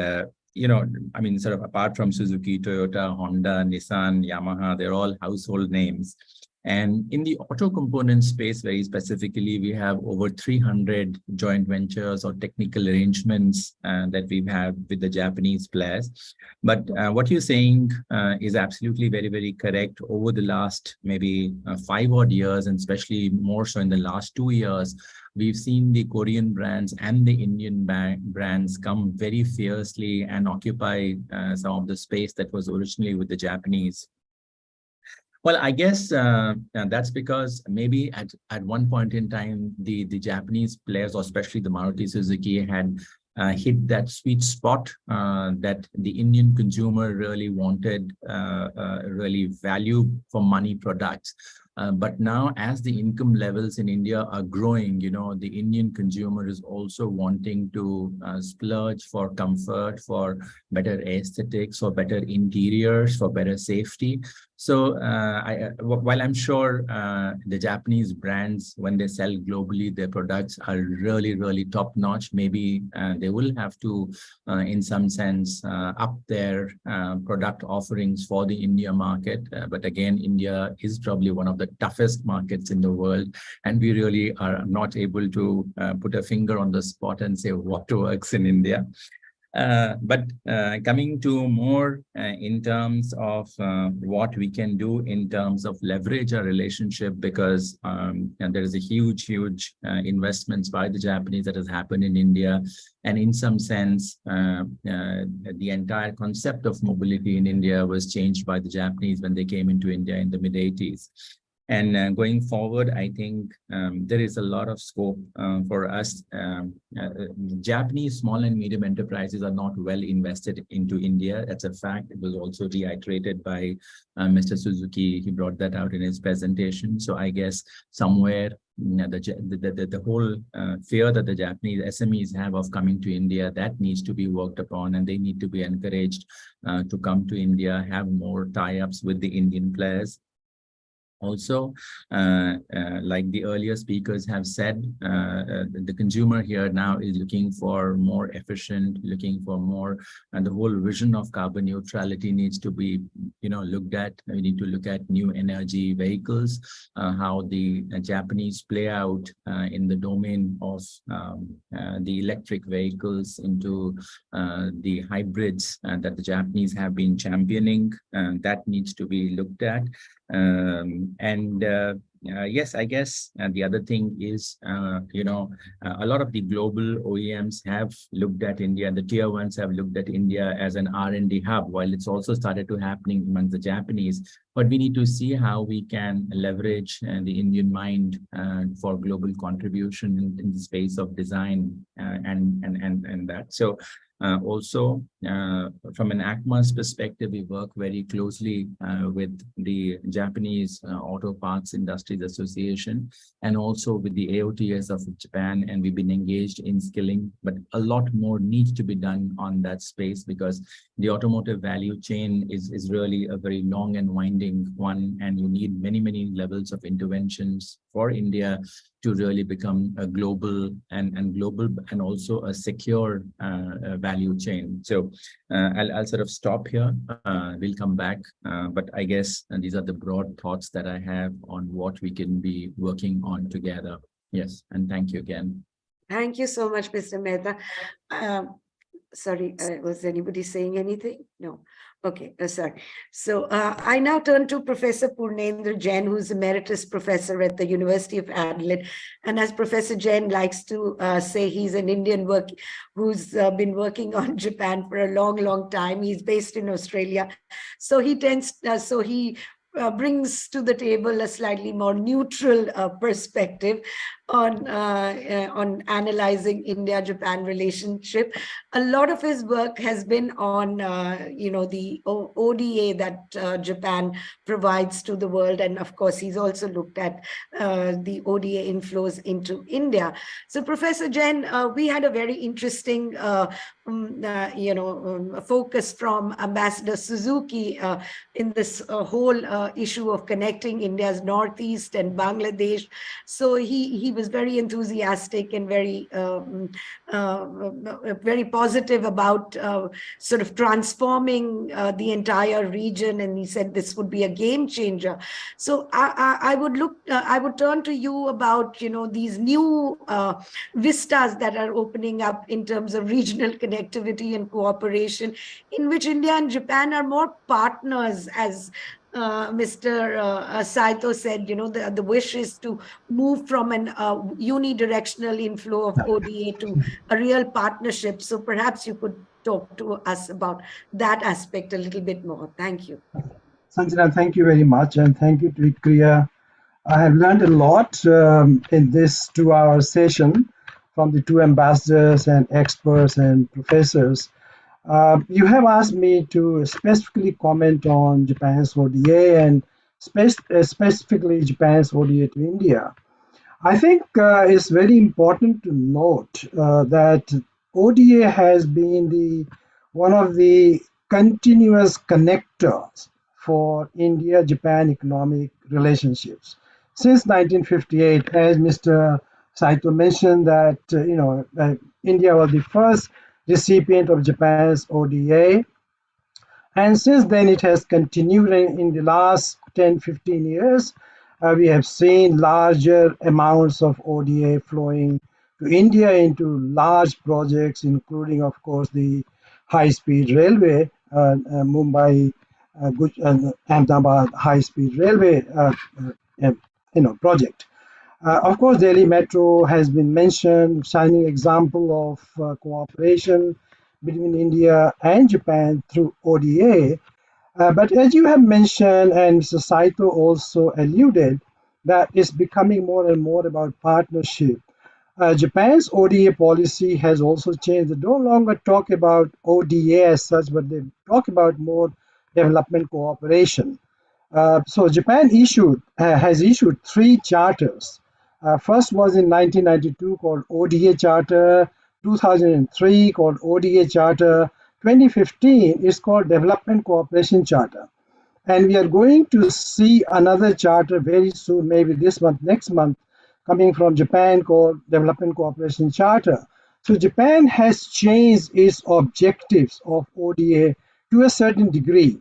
you know, I mean, sort of apart from Suzuki, Toyota, Honda, Nissan, Yamaha, they're all household names. And in the auto component space, very specifically, we have over 300 joint ventures or technical arrangements that we've had with the Japanese players. But what you're saying is absolutely very, very correct. Over the last maybe 5 odd years, and especially more so in the last 2 years, we've seen the Korean brands and the Indian brands come very fiercely and occupy some of the space that was originally with the Japanese. Well, I guess that's because maybe at one point in time, the Japanese players, or especially the Maruti Suzuki, had hit that sweet spot that the Indian consumer really wanted, really value for money products. But now, as the income levels in India are growing, you know, the Indian consumer is also wanting to splurge for comfort, for better aesthetics, for better interiors, for better safety. So while I'm sure the Japanese brands, when they sell globally, their products are really, really top notch, maybe they will have to, in some sense, up their product offerings for the India market. But again, India is probably one of the toughest markets in the world, and we really are not able to put a finger on the spot and say what works in India. But coming to more in terms of what we can do in terms of leverage our relationship, because and there is a huge investments by the Japanese that has happened in India, and in some sense the entire concept of mobility in India was changed by the Japanese when they came into India in the mid-80s. And going forward, I think there is a lot of scope for us. Japanese small and medium enterprises are not well invested into India. That's a fact. It was also reiterated by Mr. Suzuki. He brought that out in his presentation. So I guess somewhere the whole fear that the Japanese SMEs have of coming to India, that needs to be worked upon, and they need to be encouraged to come to India, have more tie-ups with the Indian players. Also, like the earlier speakers have said, the consumer here now is looking for more efficient, looking for more, and the whole vision of carbon neutrality needs to be, you know, looked at. We need to look at new energy vehicles, how the Japanese play out in the domain of the electric vehicles into the hybrids that the Japanese have been championing. That needs to be looked at. Yes, I guess the other thing is, you know, a lot of the global OEMs have looked at India, and the tier ones have looked at India as an R&D hub, while it's also started to happening among the Japanese. But we need to see how we can leverage the Indian mind for global contribution in the space of design and that. So also, from an ACMA's perspective, we work very closely with the Japanese Auto Parts Industries Association and also with the AOTS of Japan, and we've been engaged in skilling, but a lot more needs to be done on that space, because the automotive value chain is really a very long and winding one, and you need many levels of interventions for India to really become a global and also a secure value chain. So I'll sort of stop here. We'll come back, but I guess these are the broad thoughts that I have on what we can be working on together. Yes, and thank you again. Thank you so much, Mr. Mehta. Sorry, was anybody saying anything? No. Okay, sorry. So I now turn to Professor Purnendra Jain, who's emeritus professor at the University of Adelaide. And as Professor Jain likes to say, he's an Indian who's been working on Japan for a long, long time. He's based in Australia. So he brings to the table a slightly more neutral perspective on analyzing India-Japan relationship. A lot of his work has been on, the ODA that Japan provides to the world. And of course, he's also looked at the ODA inflows into India. So Professor Jain, we had a very interesting focus from Ambassador Suzuki in this whole issue of connecting India's Northeast and Bangladesh. So he was very enthusiastic and very positive about sort of transforming the entire region, and he said this would be a game changer. So I would turn to you about these new vistas that are opening up in terms of regional connectivity and cooperation, in which India and Japan are more partners, as Mr. Saito said. The wish is to move from an unidirectional inflow of ODA to a real partnership. So perhaps you could talk to us about that aspect a little bit more. Thank you. Sanjana, thank you very much, and thank you to ICRIER. I have learned a lot in this 2-hour session from the two ambassadors and experts and professors. You have asked me to specifically comment on Japan's ODA and specifically Japan's ODA to India. I think it's very important to note that ODA has been one of the continuous connectors for India-Japan economic relationships. Since 1958, as Mr. Saito mentioned, that India was the first recipient of Japan's ODA, and since then it has continued. In the last 10-15 years, we have seen larger amounts of ODA flowing to India into large projects, including, of course, the high-speed railway, Mumbai, Ahmedabad high-speed railway project. Of course, Delhi Metro has been mentioned, shining example of cooperation between India and Japan through ODA. But as you have mentioned, and Mr. Saito also alluded, that it's becoming more and more about partnership. Japan's ODA policy has also changed. They no longer talk about ODA as such, but they talk about more development cooperation. So Japan has issued 3 charters. First was in 1992 called ODA Charter, 2003 called ODA Charter, 2015 is called Development Cooperation Charter. And we are going to see another charter very soon, maybe this month, next month, coming from Japan called Development Cooperation Charter. So Japan has changed its objectives of ODA to a certain degree.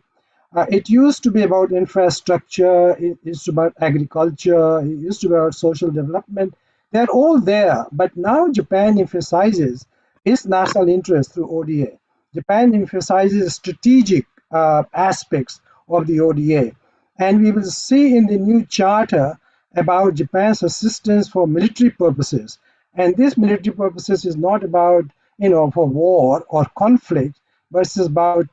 It used to be about infrastructure, it used to be about agriculture, it used to be about social development. They're all there, but now Japan emphasizes its national interest through ODA. Japan emphasizes strategic aspects of the ODA. And we will see in the new charter about Japan's assistance for military purposes. And this military purposes is not about, for war or conflict, but it's about,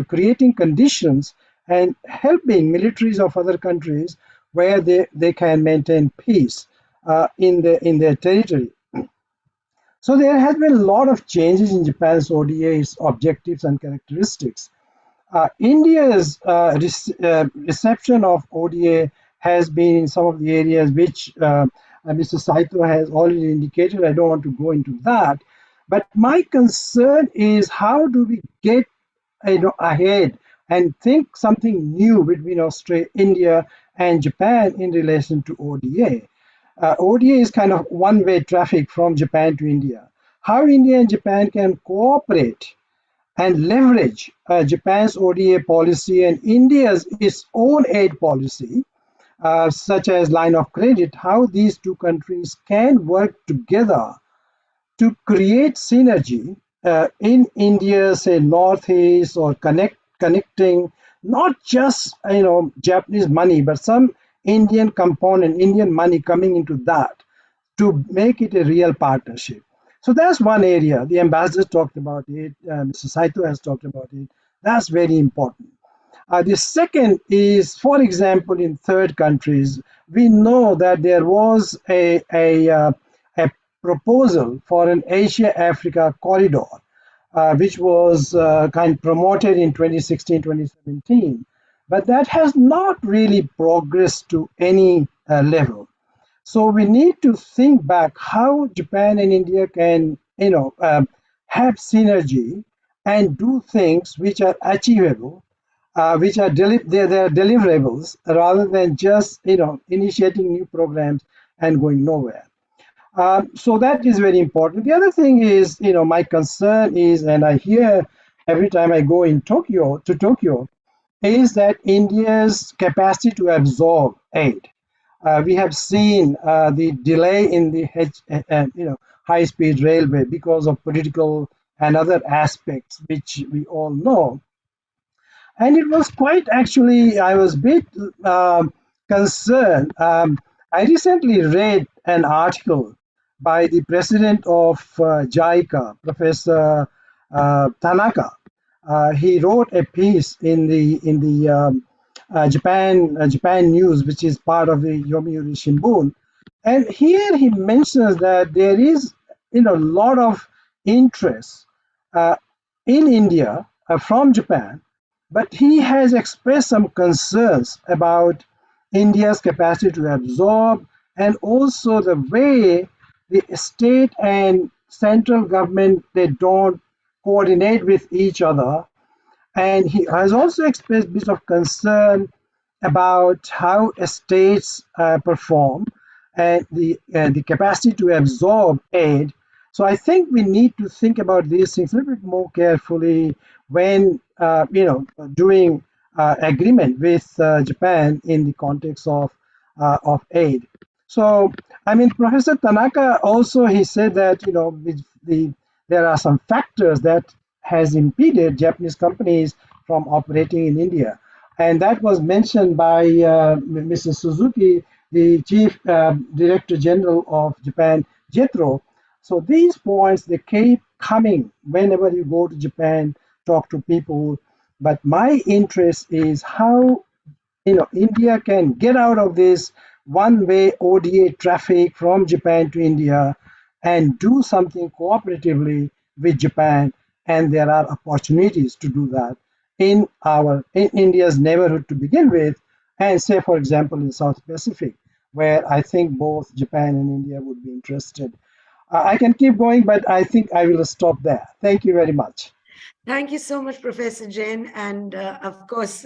creating conditions and helping militaries of other countries where they can maintain peace in their territory. So there has been a lot of changes in Japan's ODA's objectives and characteristics. India's reception of ODA has been in some of the areas which Mr. Saito has already indicated. I don't want to go into that. But my concern is, how do we get ahead and think something new between Australia, India and Japan in relation to ODA? ODA is kind of one-way traffic from Japan to India. How India and Japan can cooperate and leverage Japan's ODA policy and India's its own aid policy, such as line of credit, how these two countries can work together to create synergy in India, say Northeast, or connecting not just Japanese money, but some Indian component, Indian money coming into that to make it a real partnership. So that's one area. The ambassador talked about it. Mr. Saito has talked about it. That's very important. The second is, for example, in third countries, we know that there was a proposal for an Asia-Africa corridor, which was kind of promoted in 2016, 2017. But that has not really progressed to any level. So we need to think back how Japan and India can, have synergy and do things which are achievable, which are they're deliverables, rather than just initiating new programs and going nowhere. So that is very important. The other thing is, my concern is, and I hear every time I go in Tokyo, is that India's capacity to absorb aid. We have seen the delay in the high-speed railway because of political and other aspects, which we all know. And it was quite, actually, I was a bit concerned. I recently read an article by the president of JICA, Professor Tanaka. He wrote a piece in the Japan News, which is part of the Yomiuri Shimbun, and here he mentions that there is a lot of interest in India from Japan, but he has expressed some concerns about India's capacity to absorb, and also the way the state and central government, they don't coordinate with each other. And he has also expressed a bit of concern about how states perform and the capacity to absorb aid. So I think we need to think about these things a little bit more carefully when doing agreement with Japan in the context of aid. So I mean, Professor Tanaka also, he said that there are some factors that has impeded Japanese companies from operating in India. And that was mentioned by Mr. Suzuki, the Chief Director General of Japan, JETRO. So these points, they keep coming whenever you go to Japan, talk to people. But my interest is how India can get out of this one-way ODA traffic from Japan to India and do something cooperatively with Japan. And there are opportunities to do that in India's neighborhood to begin with, and say, for example, in South Pacific, where I think both Japan and India would be interested. I can keep going, but I think I will stop there. Thank you very much. Thank you so much, Professor Jain. And of course,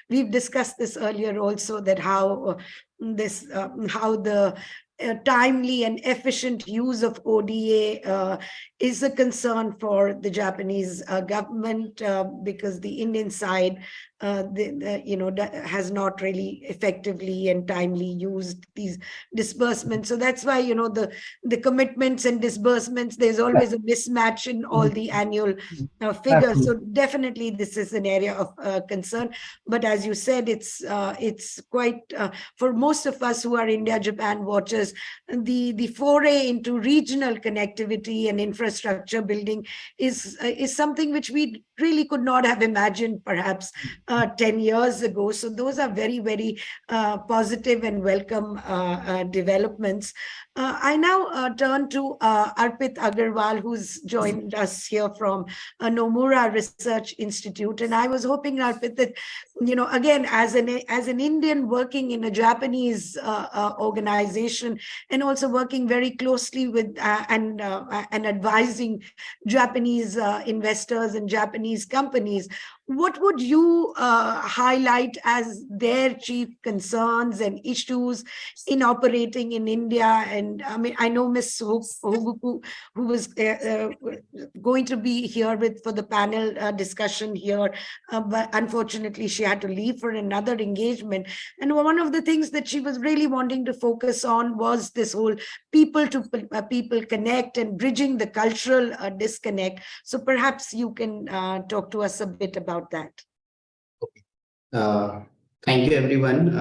we've discussed this earlier also, that how the timely and efficient use of ODA is a concern for the Japanese government, because the Indian side has not really effectively and timely used these disbursements. So that's why the commitments and disbursements, there's always a mismatch in all the annual figures. So definitely this is an area of concern. But as you said, it's quite for most of us who are India-Japan watchers, the foray into regional connectivity and infrastructure building is something which we really could not have imagined perhaps 10 years ago. So those are very, very positive and welcome developments. I now turn to Arpit Agarwal, who's joined us here from Nomura Research Institute. And I was hoping, Arpit, that, again, as an Indian working in a Japanese organization, and also working very closely with and advising Japanese investors and Japanese companies, what would you highlight as their chief concerns and issues in operating in India? And I mean, I know Ms. Hoguku, who was going to be here for the panel discussion here, but unfortunately she had to leave for another engagement. And one of the things that she was really wanting to focus on was this whole people to people connect and bridging the cultural disconnect. So perhaps you can talk to us a bit about that. Thank you, everyone.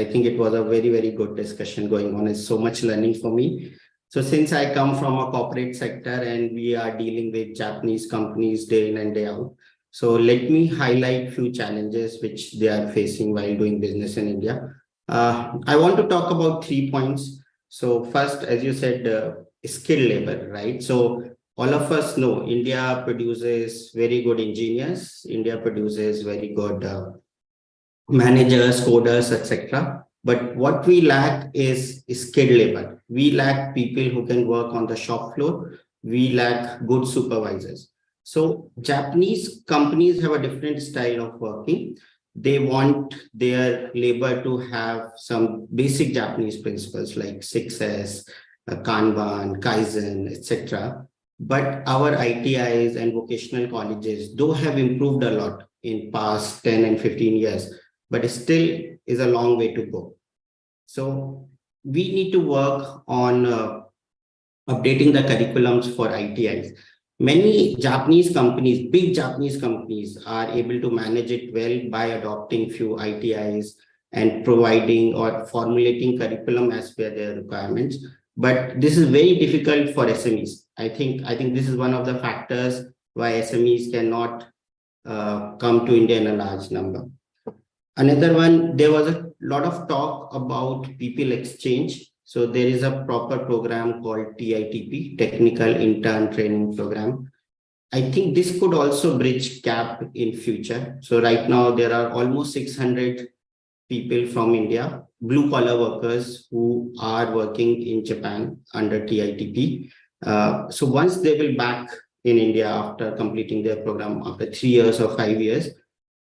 I think it was a very, very good discussion going on. It's so much learning for me. So since I come from a corporate sector and we are dealing with Japanese companies day in and day out, so let me highlight few challenges which they are facing while doing business in India. I want to talk about 3 points. So first, as you said, skilled labor, right? So all of us know India produces very good engineers. India produces very good managers, coders, etc. But what we lack is skilled labor. We lack people who can work on the shop floor. We lack good supervisors. So Japanese companies have a different style of working. They want their labor to have some basic Japanese principles like 6S, Kanban, Kaizen, etc. But our ITIs and vocational colleges, though have improved a lot in past 10 and 15 years, but still is a long way to go. So we need to work on updating the curriculums for ITIs. Many Japanese companies, big Japanese companies, are able to manage it well by adopting few ITIs and providing or formulating curriculum as per their requirements. But this is very difficult for SMEs. I think this is one of the factors why SMEs cannot come to India in a large number. Another one, there was a lot of talk about people exchange. So there is a proper program called TITP, Technical Intern Training Program. I think this could also bridge gap in future. So right now there are almost 600 people from India, blue collar workers who are working in Japan under TITP. So once they will back in India after completing their program after 3 years or 5 years,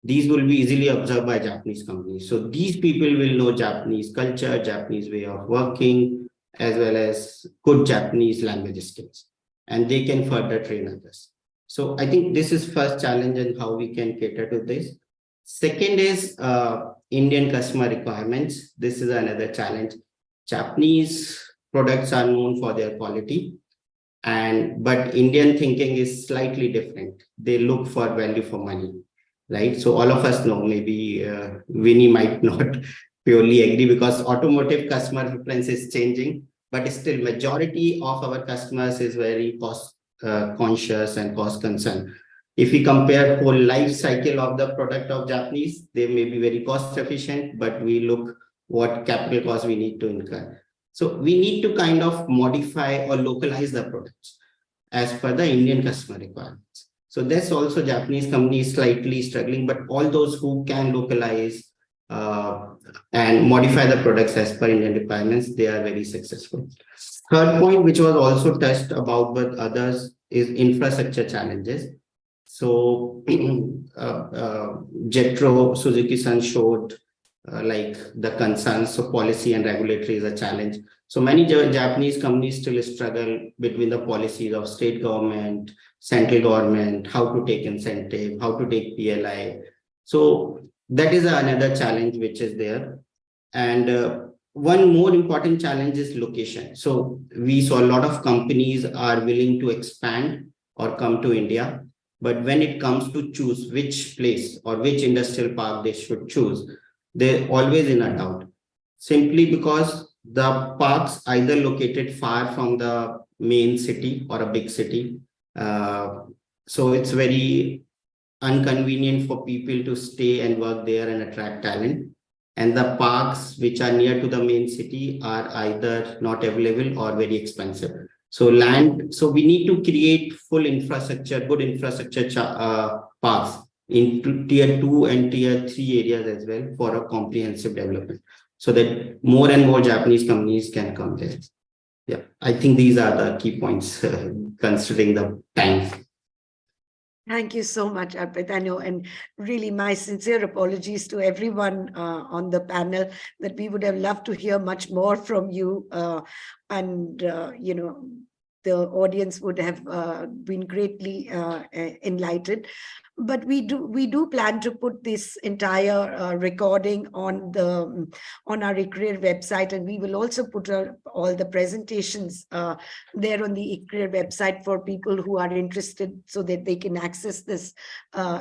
these will be easily observed by Japanese companies. So these people will know Japanese culture, Japanese way of working, as well as good Japanese language skills, and they can further train others. So I think this is first challenge and how we can cater to this. Second is Indian customer requirements. This is another challenge. Japanese products are known for their quality, but Indian thinking is slightly different. They look for value for money. Right. So all of us know, maybe Winnie might not purely agree because automotive customer preference is changing, but still majority of our customers is very cost conscious and cost concerned. If we compare whole life cycle of the product of Japanese, they may be very cost efficient, but we look what capital cost we need to incur. So we need to kind of modify or localize the products as per the Indian customer requirements. So that's also Japanese companies slightly struggling, but all those who can localize and modify the products as per Indian requirements, they are very successful. Third point, which was also touched about with others, is infrastructure challenges. So JETRO, Suzuki-san showed like the concerns of policy and regulatory is a challenge. So many Japanese companies still struggle between the policies of state government, central government, how to take incentive, how to take PLI. So that is another challenge which is there. And one more important challenge is location. So we saw a lot of companies are willing to expand or come to India, but when it comes to choose which place or which industrial park they should choose, they're always in a doubt, simply because the parks either located far from the main city or a big city. So it's very inconvenient for people to stay and work there and attract talent. And the parks which are near to the main city are either not available or very expensive. So we need to create full infrastructure, good infrastructure parks in tier 2 and tier 3 areas as well for a comprehensive development, so that more and more Japanese companies can come there. Yeah, I think these are the key points considering the time. Thank you so much, Arpit. I know, and really my sincere apologies to everyone on the panel that we would have loved to hear much more from you. You know, the audience would have been greatly enlightened. but we do plan to put this entire recording on our ICRIER website, and we will also put all the presentations there on the ICRIER website for people who are interested, so that they can access this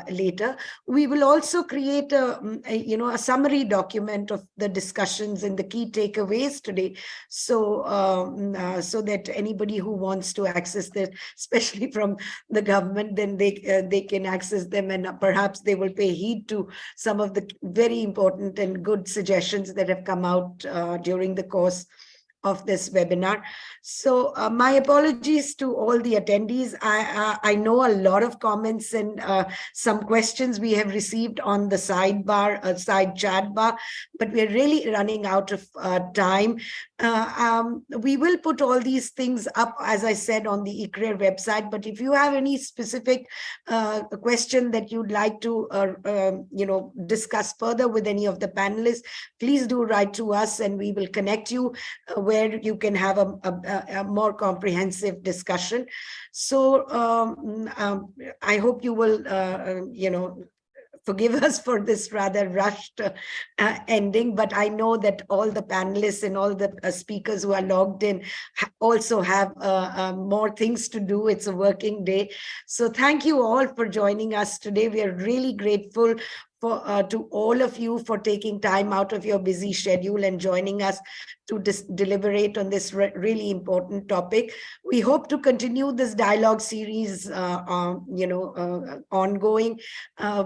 later. We will also create a summary document of the discussions and the key takeaways today, so that anybody who wants to access this, especially from the government, then they can access them, and perhaps they will pay heed to some of the very important and good suggestions that have come out during the course of this webinar. So my apologies to all the attendees. I know a lot of comments and some questions we have received on the side chat bar, but we're really running out of time. We will put all these things up, as I said, on the ICRIER website, but if you have any specific question that you'd like to discuss further with any of the panelists, please do write to us, and we will connect you where you can have a more comprehensive discussion. So I hope you will, forgive us for this rather rushed ending, but I know that all the panelists and all the speakers who are logged in also have more things to do. It's a working day. So thank you all for joining us today. We are really grateful to all of you for taking time out of your busy schedule and joining us to deliberate on this really important topic. We hope to continue this dialogue series, ongoing.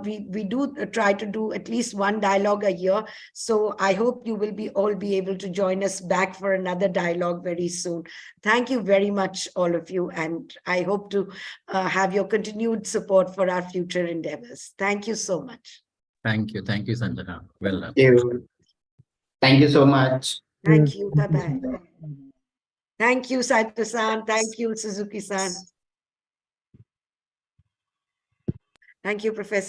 We do try to do at least one dialogue a year. So I hope you will all be able to join us back for another dialogue very soon. Thank you very much, all of you. And I hope to have your continued support for our future endeavors. Thank you so much. Thank you. Thank you, Sanjana. Well done. Thank you so much. Thank you. Bye-bye. Thank you, Saito-san. Thank you, Suzuki-san. Thank you, Professor.